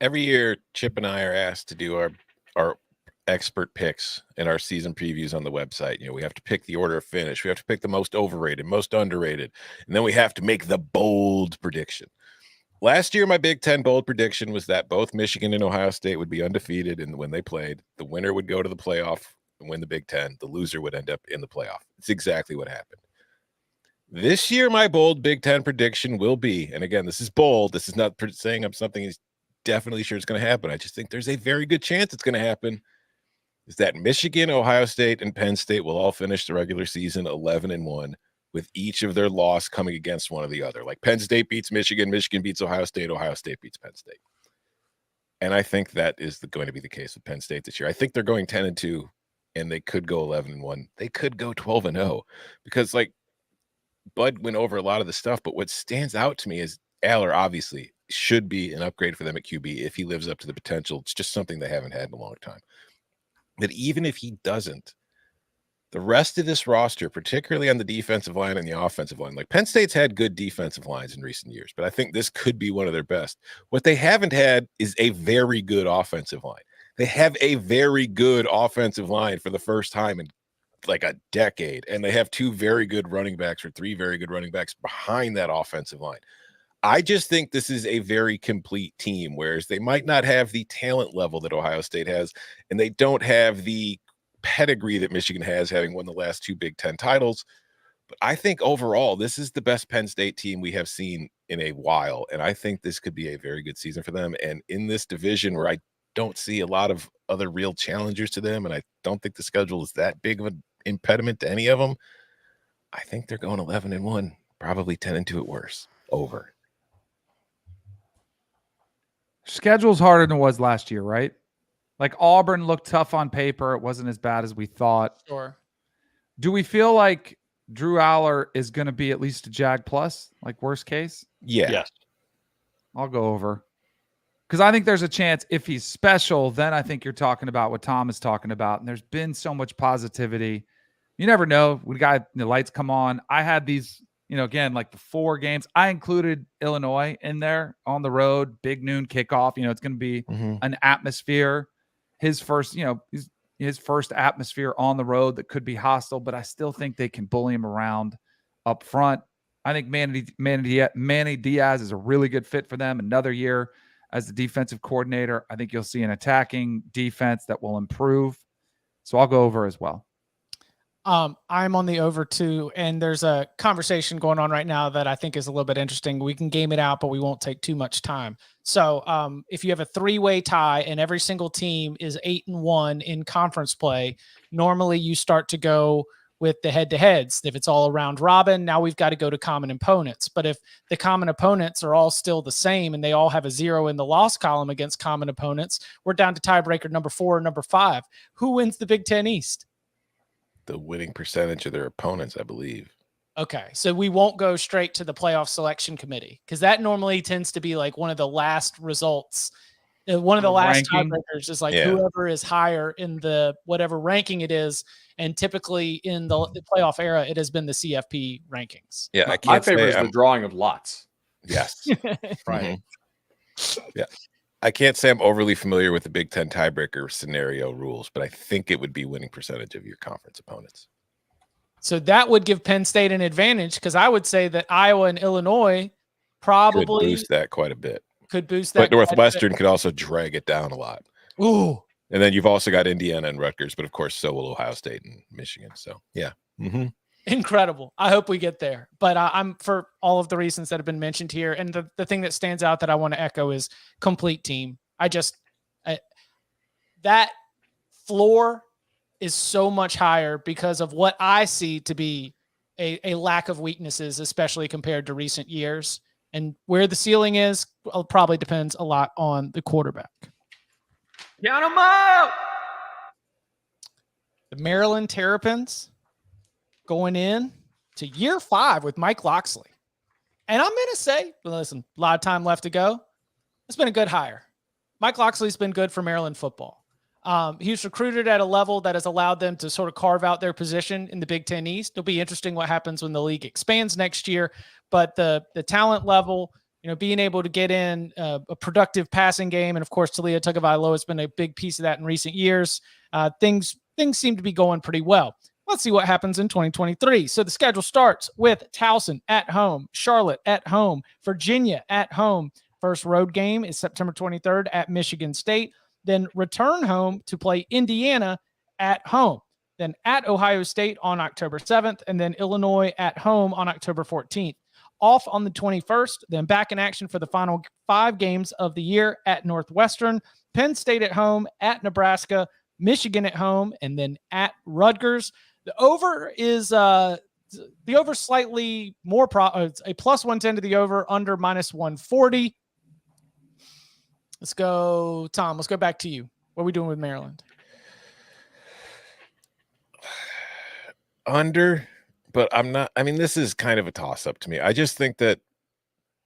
Every year, Chip and I are asked to do our expert picks and our season previews on the website. We have to pick the order of finish. We have to pick the most overrated, most underrated, and then we have to make the bold prediction. Last year, my Big Ten bold prediction was that both Michigan and Ohio State would be undefeated, and when they played, the winner would go to the playoff and win the Big Ten. The loser would end up in the playoff. It's exactly what happened. This year, my bold Big Ten prediction will be, and again, this is bold. This is not saying I'm something is definitely sure it's going to happen. I just think there's a very good chance it's going to happen, is that Michigan, Ohio State, and Penn State will all finish the regular season 11-1, with each of their loss coming against one or the other. Like Penn State beats Michigan, Michigan beats Ohio State beats Penn State. And I think that is going to be the case with Penn State this year. I think they're going 10-2, and they could go 11-1. They could go 12-0, because Bud went over a lot of the stuff, but what stands out to me is Aller obviously should be an upgrade for them at QB if he lives up to the potential. It's just something they haven't had in a long time. But even if he doesn't, the rest of this roster, particularly on the defensive line and the offensive line, Penn State's had good defensive lines in recent years, but I think this could be one of their best. What they haven't had is a very good offensive line. They have a very good offensive line for the first time in a decade, and they have 2 very good running backs or 3 very good running backs behind that offensive line. I just think this is a very complete team, whereas they might not have the talent level that Ohio State has, and they don't have the pedigree that Michigan has, having won the last 2 Big Ten titles. But I think overall, this is the best Penn State team we have seen in a while, and I think this could be a very good season for them. And in this division where I don't see a lot of other real challengers to them, and I don't think the schedule is that big of an impediment to any of them, I think they're going 11-1, probably 10-2 at worst. Over. Schedule's harder than it was last year, right? Auburn looked tough on paper. It wasn't as bad as we thought. Sure. Do we feel like Drew Aller is going to be at least a Jag plus, worst case? Yeah. Yes. I'll go over. Because I think there's a chance if he's special, then I think you're talking about what Tom is talking about. And there's been so much positivity. You never know. We got the lights come on. I had these, again, the 4 games. I included Illinois in there on the road, big noon kickoff. It's going to be an atmosphere. His first, his first atmosphere on the road that could be hostile, but I still think they can bully him around up front. I think Manny Diaz is a really good fit for them. Another year as the defensive coordinator. I think you'll see an attacking defense that will improve. So I'll go over as well. I'm on the over too, and there's a conversation going on right now that I think is a little bit interesting. We can game it out, but we won't take too much time. So if you have a 3-way tie and every single team is 8-1 in conference play, normally you start to go with the head-to-heads. If it's all around robin, now we've got to go to common opponents. But if the common opponents are all still the same and they all have a 0 in the loss column against common opponents, we're down to tiebreaker number 4 or number 5. Who wins the Big Ten East? The winning percentage of their opponents, I believe. Okay, so we won't go straight to the playoff selection committee, because that normally tends to be one of the last results. One of the last tiebreakers is whoever is higher in the whatever ranking it is. And typically in the playoff era, it has been the CFP rankings. Yeah, my favorite is the drawing of lots. Yes. Right. Yeah. I can't say I'm overly familiar with the Big Ten tiebreaker scenario rules, but I think it would be winning percentage of your conference opponents. So that would give Penn State an advantage, because I would say that Iowa and Illinois probably could boost that quite a bit. But Northwestern could also drag it down a lot. Ooh. And then you've also got Indiana and Rutgers, but of course, so will Ohio State and Michigan. So, yeah. Incredible. I hope we get there. But I'm for all of the reasons that have been mentioned here. And the thing that stands out that I want to echo is complete team. That floor is so much higher because of what I see to be a lack of weaknesses, especially compared to recent years. And where the ceiling is probably depends a lot on the quarterback. Count them out! The Maryland Terrapins going in to year 5 with Mike Locksley. And I'm going to say, listen, a lot of time left to go. It's been a good hire. Mike Locksley's been good for Maryland football. He was recruited at a level that has allowed them to sort of carve out their position in the Big Ten East. It'll be interesting what happens when the league expands next year. But the talent level, being able to get in a productive passing game, and of course, Talia Tagovailoa has been a big piece of that in recent years. Things seem to be going pretty well. Let's see what happens in 2023. So the schedule starts with Towson at home, Charlotte at home, Virginia at home. First road game is September 23rd at Michigan State. Then return home to play Indiana at home. Then at Ohio State on October 7th, and then Illinois at home on October 14th. Off on the 21st, then back in action for the final 5 games of the year at Northwestern, Penn State at home, at Nebraska, Michigan at home, and then at Rutgers. The over is slightly more it's a plus 110 to the over, under minus 140. Let's go, Tom. Let's go back to you. What are we doing with Maryland? Under, but I'm not. I mean, this is kind of a toss-up to me. I just think that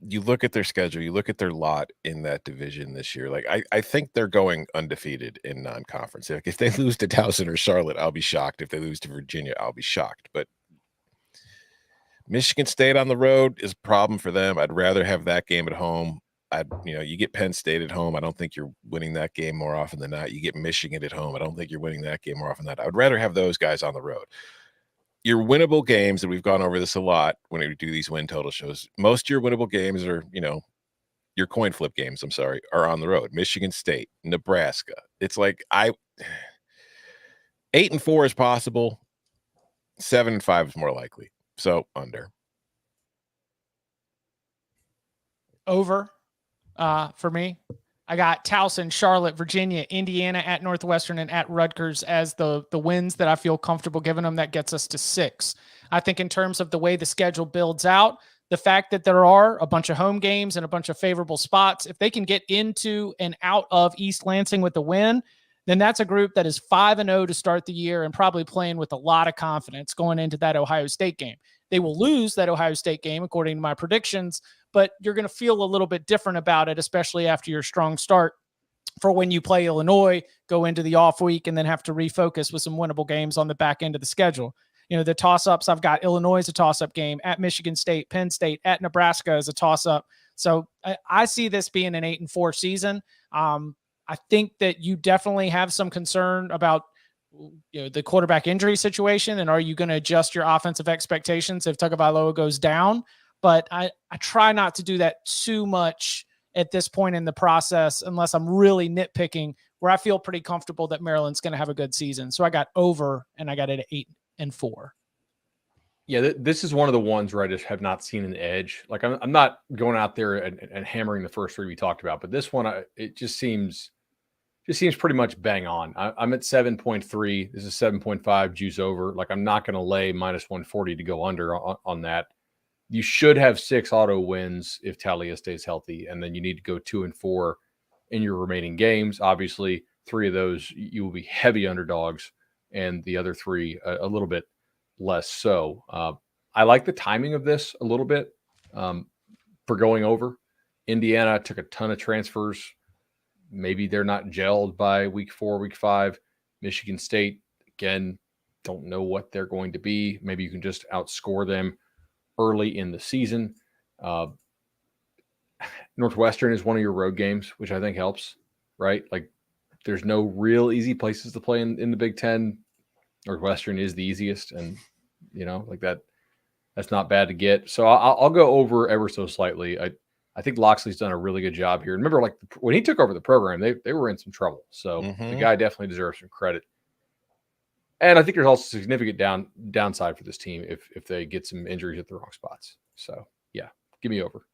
you look at their schedule, you look at their lot in that division this year. Like, I think they're going undefeated in non-conference. Like, if they lose to Towson or Charlotte, I'll be shocked. If they lose to Virginia, I'll be shocked. But Michigan State on the road is a problem for them. I'd rather have that game at home. You get Penn State at home. I don't think you're winning that game more often than not. You get Michigan at home. I don't think you're winning that game more often than not. I would rather have those guys on the road. Your winnable games, and we've gone over this a lot when we do these win total shows, most of your winnable games are, your coin flip games, are on the road. Michigan State, Nebraska. It's like 8-4 is possible. 7-5 is more likely. So under. Over for me. I got Towson, Charlotte, Virginia, Indiana at Northwestern, and at Rutgers as the wins that I feel comfortable giving them. That gets us to 6. I think in terms of the way the schedule builds out, the fact that there are a bunch of home games and a bunch of favorable spots, if they can get into and out of East Lansing with the win, then that's a group that is 5-0 to start the year and probably playing with a lot of confidence going into that Ohio State game. They will lose that Ohio State game, according to my predictions, but you're going to feel a little bit different about it, especially after your strong start for when you play Illinois, go into the off week, and then have to refocus with some winnable games on the back end of the schedule. The toss-ups, I've got Illinois as a toss-up game, at Michigan State, Penn State, at Nebraska as a toss-up. So I see this being an 8-4 season. I think that you definitely have some concern about the quarterback injury situation, and are you going to adjust your offensive expectations if Tagovailoa goes down? But I try not to do that too much at this point in the process unless I'm really nitpicking, where I feel pretty comfortable that Maryland's going to have a good season. So I got over, and I got it at 8-4. Yeah, this is one of the ones where I just have not seen an edge. Like, I'm not going out there and hammering the first 3 we talked about, but this one, it just seems pretty much bang on. I'm at 7.3. This is 7.5 juice over. Like, I'm not going to lay minus 140 to go under on that. You should have 6 auto wins if Talia stays healthy, and then you need to go 2-4 in your remaining games. Obviously, 3 of those you will be heavy underdogs, and the other 3 a little bit less so. I like the timing of this a little bit for going over. Indiana took a ton of transfers. Maybe they're not gelled by week 4, week 5. Michigan State, again, don't know what they're going to be. Maybe you can just outscore them early in the season. Northwestern is one of your road games, which I think helps, right? Like, there's no real easy places to play in the Big Ten. Northwestern is the easiest, and that's not bad to get. So I'll go over ever so slightly. I think Loxley's done a really good job here. Remember, like, when he took over the program, they were in some trouble. So the guy definitely deserves some credit. And I think there's also significant downside for this team if they get some injuries at the wrong spots. So, yeah, give me over.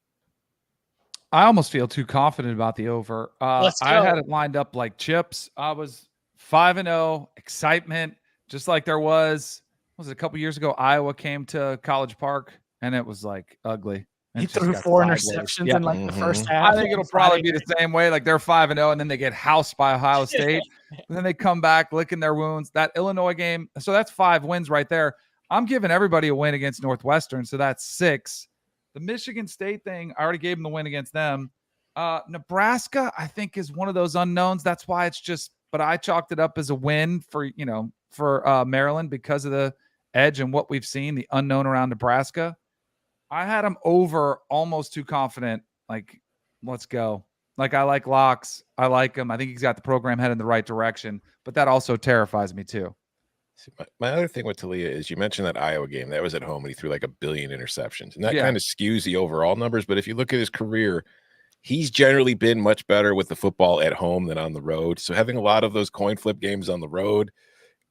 I almost feel too confident about the over. I had it lined up like chips. I was 5-0, excitement, just like there was it a couple years ago? Iowa came to College Park, and it was like ugly. He threw 4 interceptions in like the first half. I think it'll probably be the same way. Like, they're 5-0, and then they get housed by Ohio State. And then they come back licking their wounds. That Illinois game, so that's 5 wins right there. I'm giving everybody a win against Northwestern, so that's 6. The Michigan State thing, I already gave them the win against them. Nebraska, I think, is one of those unknowns. That's why it's just, but I chalked it up as a win for Maryland because of the edge and what we've seen, the unknown around Nebraska. I had him over almost too confident. Like, let's go. Like, I like locks. I like him. I think he's got the program headed in the right direction, but that also terrifies me too. My other thing with Talia is you mentioned that Iowa game that was at home and he threw like 1 billion interceptions, and that kind of skews the overall numbers. But if you look at his career, he's generally been much better with the football at home than on the road. So having a lot of those coin flip games on the road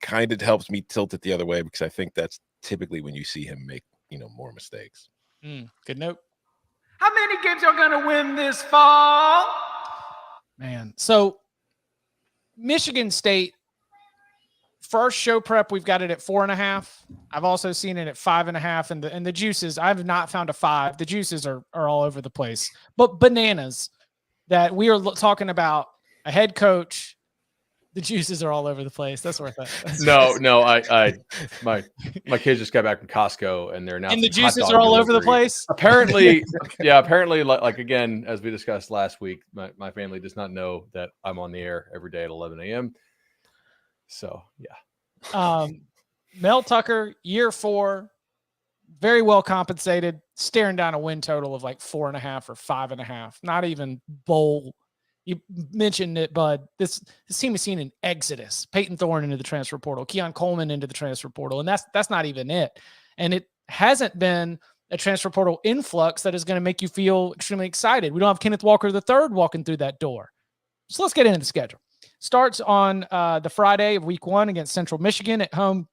kind of helps me tilt it the other way, because I think that's typically when you see him make, more mistakes. Good note. How many games are going to win this fall? Man. So Michigan State, first show prep, we've got it at 4.5. I've also seen it at 5.5. And the juices, I have not found a 5. The juices are all over the place. But bananas that we are talking about a head coach. The juices are all over the place. That's worth it. No, my kids just got back from Costco and they're now. And the juices are all over the place. Apparently, apparently, like again, as we discussed last week, my family does not know that I'm on the air every day at 11 a.m. So yeah. Mel Tucker, year 4, very well compensated, staring down a win total of like 4.5 or 5.5. Not even bowl. You mentioned it, Bud. This team has seen an exodus. Peyton Thorne into the transfer portal, Keon Coleman into the transfer portal, and that's not even it. And it hasn't been a transfer portal influx that is going to make you feel extremely excited. We don't have Kenneth Walker III walking through that door. So let's get into the schedule. Starts on the Friday of week 1 against Central Michigan at home,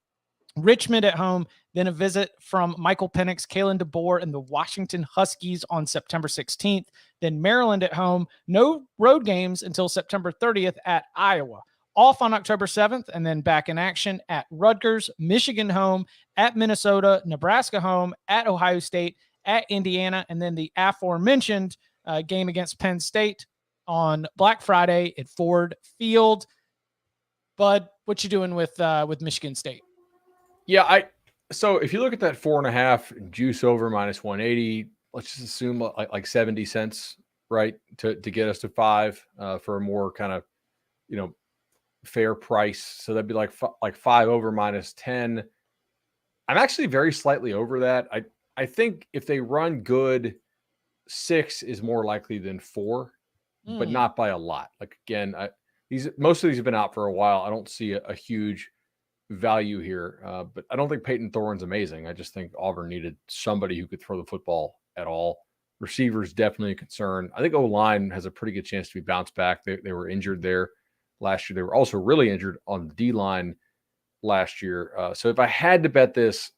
Richmond at home, then a visit from Michael Penix, Kalen DeBoer, and the Washington Huskies on September 16th. Then Maryland at home, no road games until September 30th at Iowa. Off on October 7th, and then back in action at Rutgers, Michigan home, at Minnesota, Nebraska home, at Ohio State, at Indiana, and then the aforementioned game against Penn State on Black Friday at Ford Field. Bud, what you doing with Michigan State? Yeah, so if you look at that 4.5 juice over -180, let's just assume like 70 cents, right, to get us to 5 for a more kind of fair price. So that'd be like 5 over -10. I'm actually very slightly over that. I think if they run good, 6 is more likely than 4, but not by a lot. Like again, most of these have been out for a while. I don't see a huge value here, but I don't think Peyton Thorne's amazing. I just think Auburn needed somebody who could throw the football at all. Receivers definitely a concern. I think O-line has a pretty good chance to be bounced back. They were injured there last year. They were also really injured on the D-line last year. So if I had to bet this,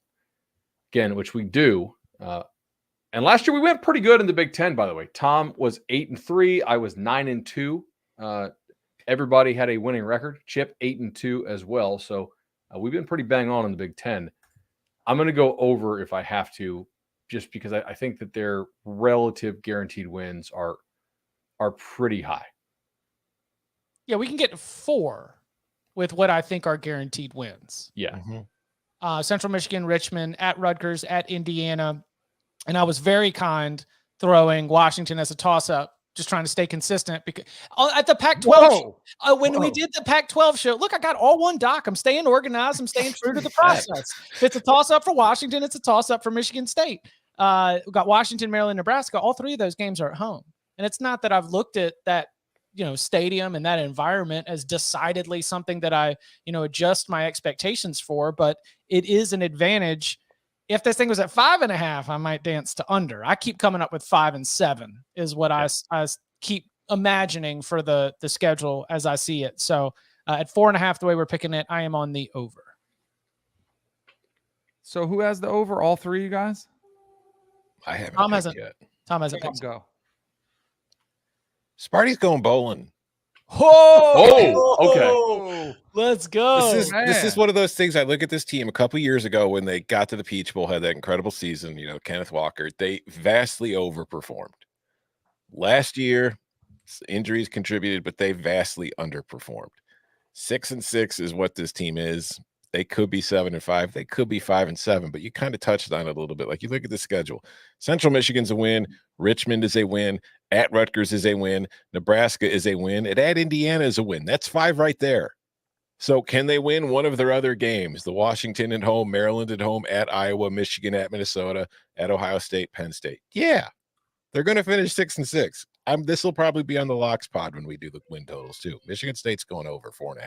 again, which we do, and last year we went pretty good in the Big Ten, by the way. Tom was 8-3. I was 9-2. Everybody had a winning record. Chip 8-2 as well. So we've been pretty bang on in the Big Ten. I'm going to go over if I have to, just because I think that their relative guaranteed wins are pretty high. Yeah, we can get 4 with what I think are guaranteed wins. Yeah. Central Michigan, Richmond, at Rutgers, at Indiana. And I was very kind throwing Washington as a toss-up, just trying to stay consistent because at the Pac-12, when we did the Pac-12 show, look, I got all one doc. I'm staying organized. I'm staying true to the process. If it's a toss-up for Washington, it's a toss-up for Michigan State. We got Washington, Maryland, Nebraska. All 3 of those games are at home. And it's not that I've looked at that, stadium and that environment as decidedly something that I, adjust my expectations for, but it is an advantage. If this thing was at 5.5, I might dance to under. I keep coming up with 5 and 7 is what I keep imagining for the schedule as I see it. So at 4.5, the way we're picking it, I am on the over. So who has the over? All 3 of you guys? I haven't. Tom hasn't yet. Tom hasn't picked. Go. Sparty's going Bolden. Okay. Let's go. This is one of those things. I look at this team a couple years ago when they got to the Peach Bowl, had that incredible season, Kenneth Walker. They vastly overperformed. Last year, injuries contributed, but they vastly underperformed. 6-6 is what this team is. They could be 7-5. They could be 5-7, but you kind of touched on it a little bit. Like you look at the schedule. Central Michigan's a win. Richmond is a win. At Rutgers is a win. Nebraska is a win. And at Indiana is a win. That's 5 right there. So can they win one of their other games? The Washington at home, Maryland at home, at Iowa, Michigan at Minnesota, at Ohio State, Penn State. Yeah, they're going to finish 6-6. This will probably be on the locks pod when we do the win totals too. Michigan State's going over 4.5.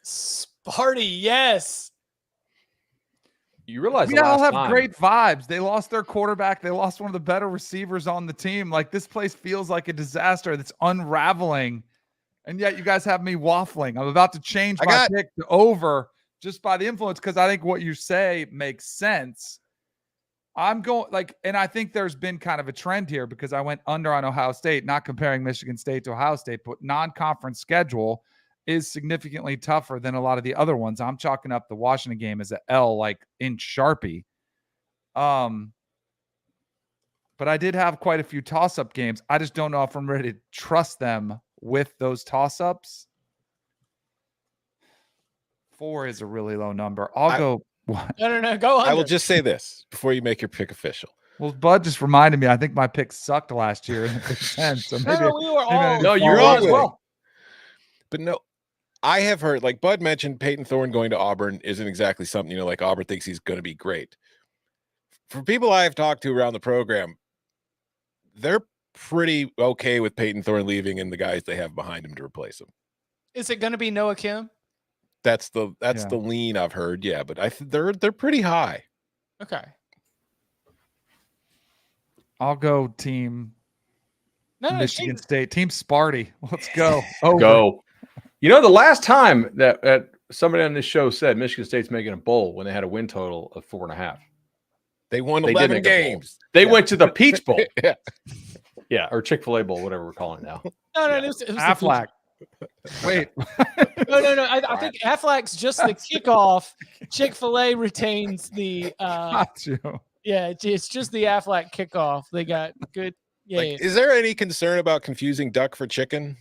Sparty, yes. You realize we all have great vibes. They lost their quarterback. They lost one of the better receivers on the team. Like this place feels like a disaster that's unraveling. And yet you guys have me waffling. I'm about to change my pick to over just by the influence because I think what you say makes sense. I'm going and I think there's been kind of a trend here because I went under on Ohio State, not comparing Michigan State to Ohio State, but non-conference schedule is significantly tougher than a lot of the other ones. I'm chalking up the Washington game as an L, like in Sharpie. But I did have quite a few toss-up games. I just don't know if I'm ready to trust them with those toss-ups. 4 is a really low number. I'll go. What? No, go under. I will just say this before you make your pick official. Well, Bud just reminded me. I think my pick sucked last year in the Big Ten. So maybe we were all. No, you were all as well. But no, I have heard, like Bud mentioned, Peyton Thorne going to Auburn isn't exactly something, like Auburn thinks he's going to be great. For people I have talked to around the program, they're pretty okay with Peyton Thorne leaving and the guys they have behind him to replace him. Is it going to be Noah Kim? That's the lean I've heard. Yeah, but they're pretty high. Okay. I'll go team Michigan State. Team Sparty. Let's go. Go. The last time that somebody on this show said Michigan State's making a bowl when they had a win total of 4.5. They won 11 games. They went to the Peach Bowl. Yeah. Yeah, or Chick-fil-A Bowl, whatever we're calling it now. No, it was Aflac. Wait. No. I think Aflac's just the kickoff. Chick-fil-A retains the Got you. Yeah, it's just the Aflac kickoff. They got good. Yeah. Is there any concern about confusing duck for chicken?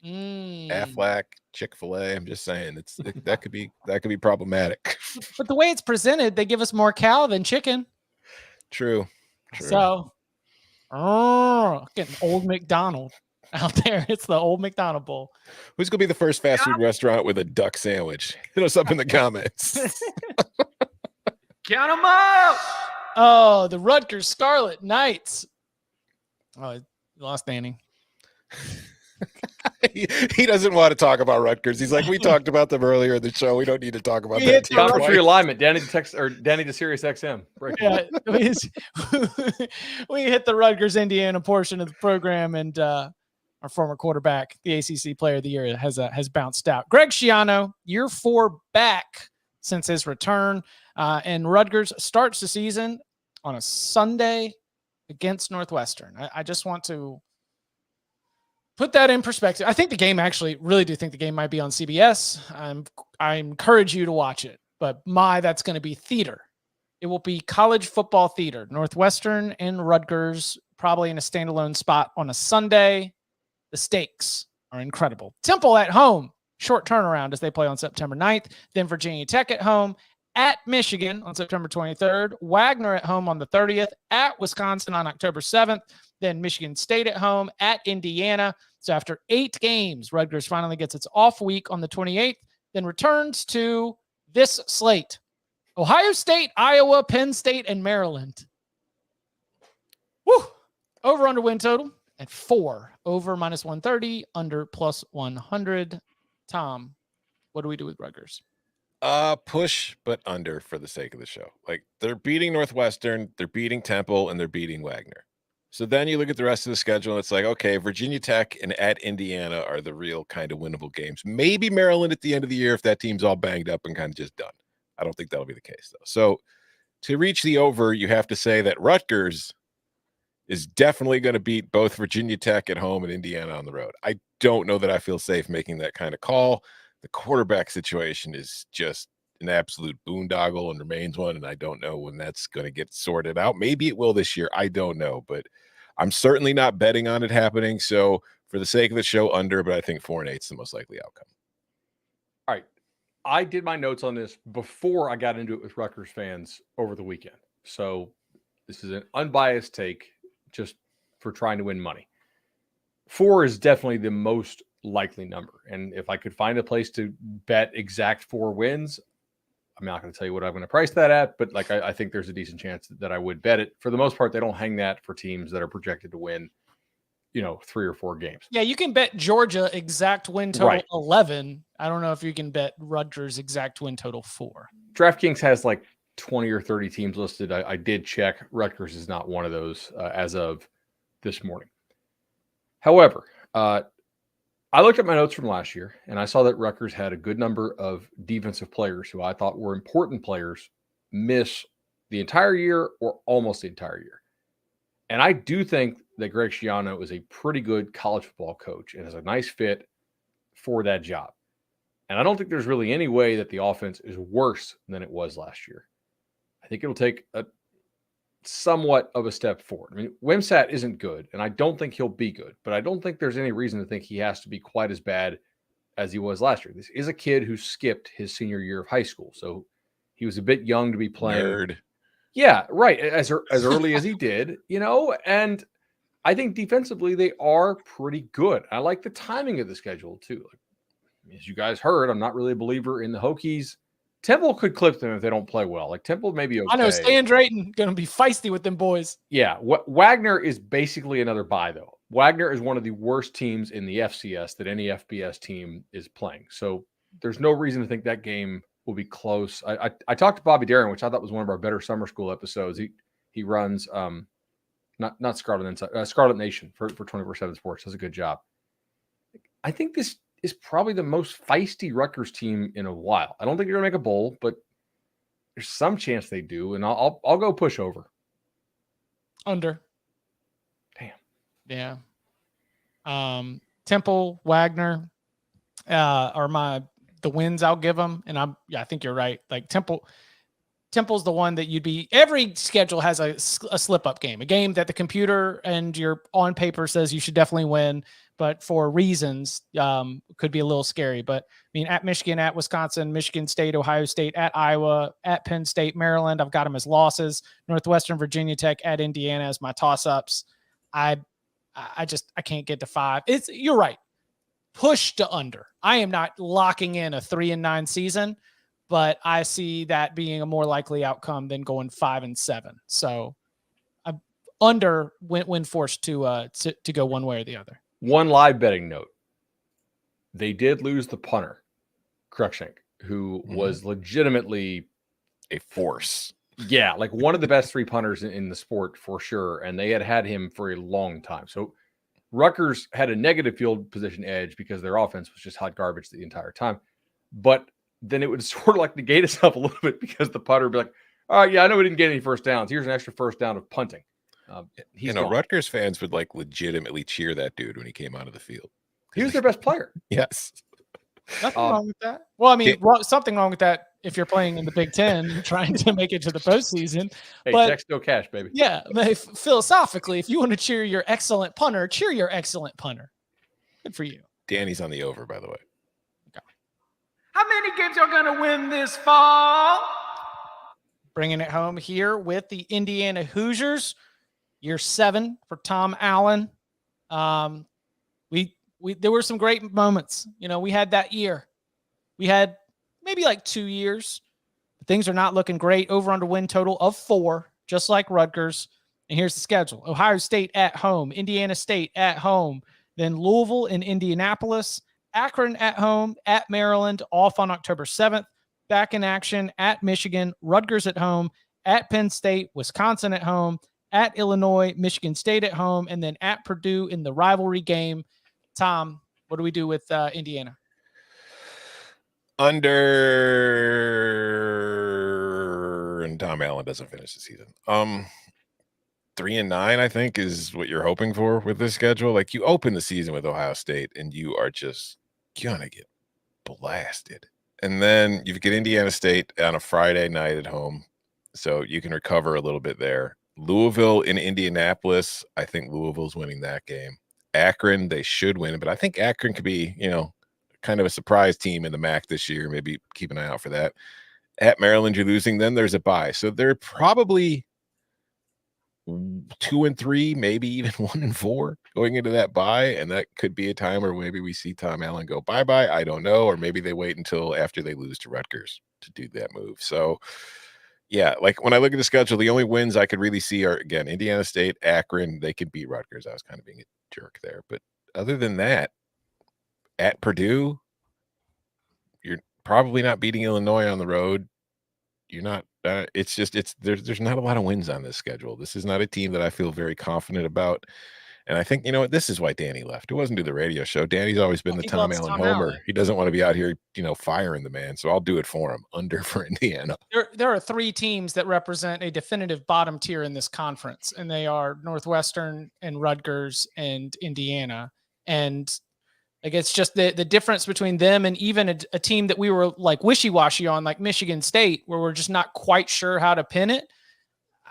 Aflac, Chick-fil-A. I'm just saying that could be problematic. But the way it's presented, they give us more cow than chicken. True. So, getting Old McDonald out there. It's the Old McDonald Bowl. Who's gonna be the first fast food restaurant with a duck sandwich? Hit us up in the comments. Count them up. Oh, the Rutgers Scarlet Knights. Oh, lost Danny. He doesn't want to talk about Rutgers. He's like, we talked about them earlier in the show. We don't need to talk about that. Conference realignment. Danny to Sirius XM. Yeah, we hit the Rutgers Indiana portion of the program, and our former quarterback, the ACC Player of the Year, has bounced out. Greg Schiano, year 4 back since his return, and Rutgers starts the season on a Sunday against Northwestern. I just want to put that in perspective. I think the game really do think the game might be on CBS. I encourage you to watch it, but that's going to be theater. It will be college football theater. Northwestern and Rutgers probably in a standalone spot on a Sunday. The stakes are incredible. Temple at home, short turnaround as they play on September 9th. Then Virginia Tech at home, at Michigan on September 23rd. Wagner at home on the 30th, at Wisconsin on October 7th. Then Michigan State at home, at Indiana. So after 8 games, Rutgers finally gets its off week on the 28th, then returns to this slate: Ohio State, Iowa, Penn State, and Maryland. Woo! Over under win total at 4. Over -130, under +100. Tom, what do we do with Rutgers? Push, but under for the sake of the show. Like, they're beating Northwestern, they're beating Temple, and they're beating Wagner. So then you look at the rest of the schedule, and it's like, okay, Virginia Tech and at Indiana are the real kind of winnable games. Maybe Maryland at the end of the year if that team's all banged up and kind of just done. I don't think that'll be the case, though. So to reach the over, you have to say that Rutgers is definitely going to beat both Virginia Tech at home and Indiana on the road. I don't know that I feel safe making that kind of call. The quarterback situation is just an absolute boondoggle and remains one, and I don't know when that's going to get sorted out. Maybe it will this year. I don't know, but I'm certainly not betting on it happening. So for the sake of the show, under, but I think 4-8 is the most likely outcome. All right. I did my notes on this before I got into it with Rutgers fans over the weekend. So this is an unbiased take just for trying to win money. 4 is definitely the most likely number. And if I could find a place to bet exact 4 wins, I'm not going to tell you what I'm going to price that at, but like I think there's a decent chance that I would bet it. For the most part, they don't hang that for teams that are projected to win, 3 or 4 games. Yeah, you can bet Georgia exact win total 11. I don't know if you can bet Rutgers exact win total 4. DraftKings has like 20 or 30 teams listed. I did check. Rutgers is not one of those as of this morning. However, I looked at my notes from last year, and I saw that Rutgers had a good number of defensive players who I thought were important players miss the entire year or almost the entire year. And I do think that Greg Schiano is a pretty good college football coach and is a nice fit for that job. And I don't think there's really any way that the offense is worse than it was last year. I think it'll take a somewhat of a step forward. I mean, Wimsatt isn't good, and I don't think he'll be good, but I don't think there's any reason to think he has to be quite as bad as he was last year. This is a kid who skipped his senior year of high school, so he was a bit young to be playing. Nerd. Yeah, right. As early as he did, and I think defensively they are pretty good. I like the timing of the schedule too. Like, as you guys heard, I'm not really a believer in the Hokies. Temple could clip them if they don't play well. Like Temple may be okay. I know Stan Drayton going to be feisty with them boys. Yeah, Wagner is basically another bye though. Wagner is one of the worst teams in the FCS that any FBS team is playing. So there's no reason to think that game will be close. I talked to Bobby Darin, which I thought was one of our better summer school episodes. He runs not Scarlet Inside, Scarlet Nation for 24/7 Sports. Does a good job. I think this is probably the most feisty Rutgers team in a while. I don't think they're going to make a bowl, but there's some chance they do, and I'll go push over. Under. Damn. Yeah. Temple, Wagner are the wins I'll give them, and I think you're right. Like Temple's the one that every schedule has a slip-up game, a game that the computer and your on paper says you should definitely win, but for reasons could be a little scary. But I mean, at Michigan, at Wisconsin, Michigan State, Ohio State, at Iowa, at Penn State, Maryland, I've got them as losses. Northwestern, Virginia Tech, at Indiana as my toss-ups. I can't get to 5. You're right. Push to under. I am not locking in a 3-9 season, but I see that being a more likely outcome than going 5-7. So I'm under when forced to go one way or the other. One live betting note. They did lose the punter, Cruikshank, who was legitimately a force. Yeah, like one of the best 3 punters in the sport for sure. And they had him for a long time. So Rutgers had a negative field position edge because their offense was just hot garbage the entire time. But then it would sort of like negate itself a little bit because the punter would be like, all right, yeah, I know we didn't get any first downs. Here's an extra first down of punting. Rutgers fans would like legitimately cheer that dude when he came out of the field. He was their best player. Yes. Nothing wrong with that. Well, I mean, something wrong with that if you're playing in the Big Ten, trying to make it to the postseason. Hey, but, check still cash, baby. Yeah, philosophically, if you want to cheer your excellent punter, cheer your excellent punter. Good for you. Danny's on the over, by the way. Okay. How many games y'all going to win this fall? Bringing it home here with the Indiana Hoosiers. Year 7 for Tom Allen. There were some great moments. We had that year. We had maybe like 2 years. But things are not looking great. Over under win total of 4, just like Rutgers. And here's the schedule. Ohio State at home. Indiana State at home. Then Louisville and Indianapolis. Akron at home. At Maryland. Off on October 7th. Back in action at Michigan. Rutgers at home. At Penn State. Wisconsin at home. At Illinois, Michigan State at home, and then at Purdue in the rivalry game. Tom, what do we do with Indiana? Under, and Tom Allen doesn't finish the season. 3-9, I think, is what you're hoping for with this schedule. Like, you open the season with Ohio State, and you are just gonna get blasted. And then you get Indiana State on a Friday night at home, so you can recover a little bit there. Louisville in Indianapolis, I think Louisville's winning that game. Akron, they should win, but I think Akron could be, a kind of a surprise team in the MAC this year. Maybe keep an eye out for that. At Maryland, you're losing. Then there's a bye. So they're probably 2-3, maybe even 1-4 going into that bye. And that could be a time where maybe we see Tom Allen go bye-bye. I don't know. Or maybe they wait until after they lose to Rutgers to do that move. So, yeah, like when I look at the schedule, the only wins I could really see are, again, Indiana State, Akron. They could beat Rutgers. I was kind of being a jerk there. But other than that, at Purdue, you're probably not beating Illinois on the road. You're not. There's not a lot of wins on this schedule. This is not a team that I feel very confident about. And I think, you know what, this is why Danny left. It wasn't do the radio show. Danny's always been the Tom Allen homer. He doesn't want to be out here, firing the man. So I'll do it for him. Under for Indiana. There are 3 teams that represent a definitive bottom tier in this conference, and they are Northwestern and Rutgers and Indiana. And like, it's just the difference between them and even a team that we were like wishy-washy on, like Michigan State, where we're just not quite sure how to pin it.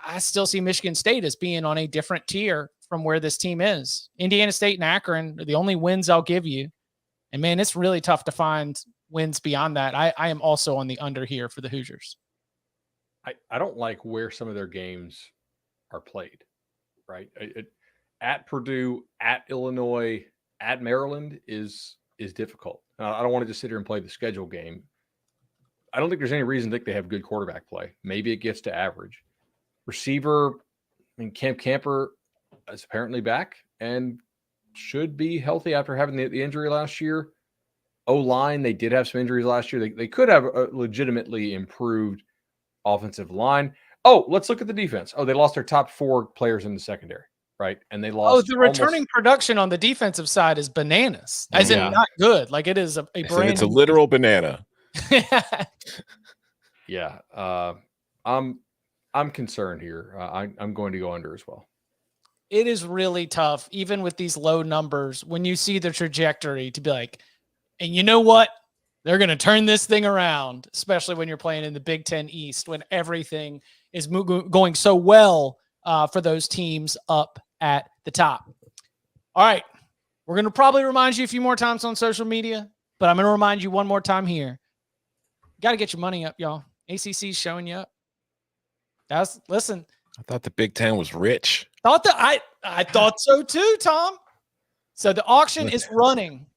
I still see Michigan State as being on a different tier from where this team is. Indiana State and Akron are the only wins I'll give you. And man, it's really tough to find wins beyond that. I am also on the under here for the Hoosiers. I don't like where some of their games are played, right? At Purdue, at Illinois, at Maryland is difficult. I don't want to just sit here and play the schedule game. I don't think there's any reason to think they have good quarterback play. Maybe it gets to average. Receiver, Cam Camper is apparently back and should be healthy after having the injury last year. O-line, they did have some injuries last year. They could have a legitimately improved offensive line. Oh, let's look at the defense. Oh, they lost their top 4 players in the secondary. Right. And they lost. Oh, the returning production on the defensive side is bananas. As in not good. Like, it is a brand. It's a literal banana. Yeah. I'm concerned here. I'm going to go under as well. It is really tough, even with these low numbers, when you see the trajectory, to be like, and you know what? They're going to turn this thing around, especially when you're playing in the Big Ten East, when everything is going so well for those teams up at the top. All right. We're going to probably remind you a few more times on social media, but I'm going to remind you one more time here. You got to get your money up, y'all. ACC's showing you up. Listen. I thought the Big Ten was rich. I thought so too, Tom. So the auction is running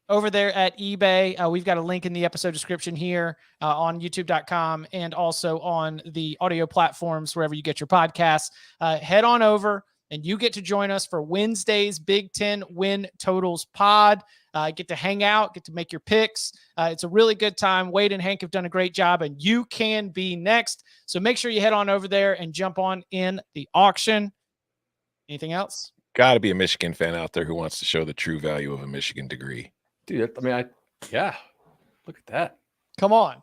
over there at eBay. We've got a link in the episode description here on youtube.com and also on the audio platforms, wherever you get your podcasts. Head on over and you get to join us for Wednesday's Big Ten Win Totals pod. Get to hang out, get to make your picks. It's a really good time. Wade and Hank have done a great job, and you can be next. So make sure you head on over there and jump on in the auction. Anything else? Got to be a Michigan fan out there who wants to show the true value of a Michigan degree. Dude, yeah. Look at that. Come on.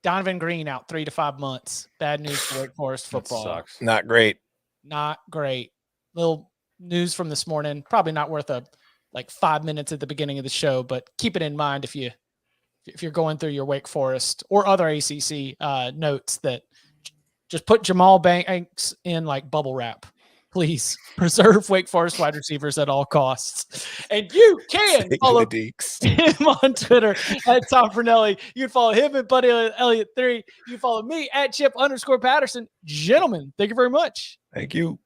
Donovan Green out 3 to 5 months. Bad news for Wake Forest football. That sucks. Not great. Not great. Little news from this morning. Probably not worth 5 minutes at the beginning of the show, but keep it in mind if you're going through your Wake Forest or other ACC notes, that just put Jamal Banks in like bubble wrap. Please preserve Wake Forest wide receivers at all costs. And you can follow him on Twitter at Tom Fernelli. You can follow him at Buddy Elliott 3. You can follow me at Chip_Patterson. Gentlemen, thank you very much. Thank you.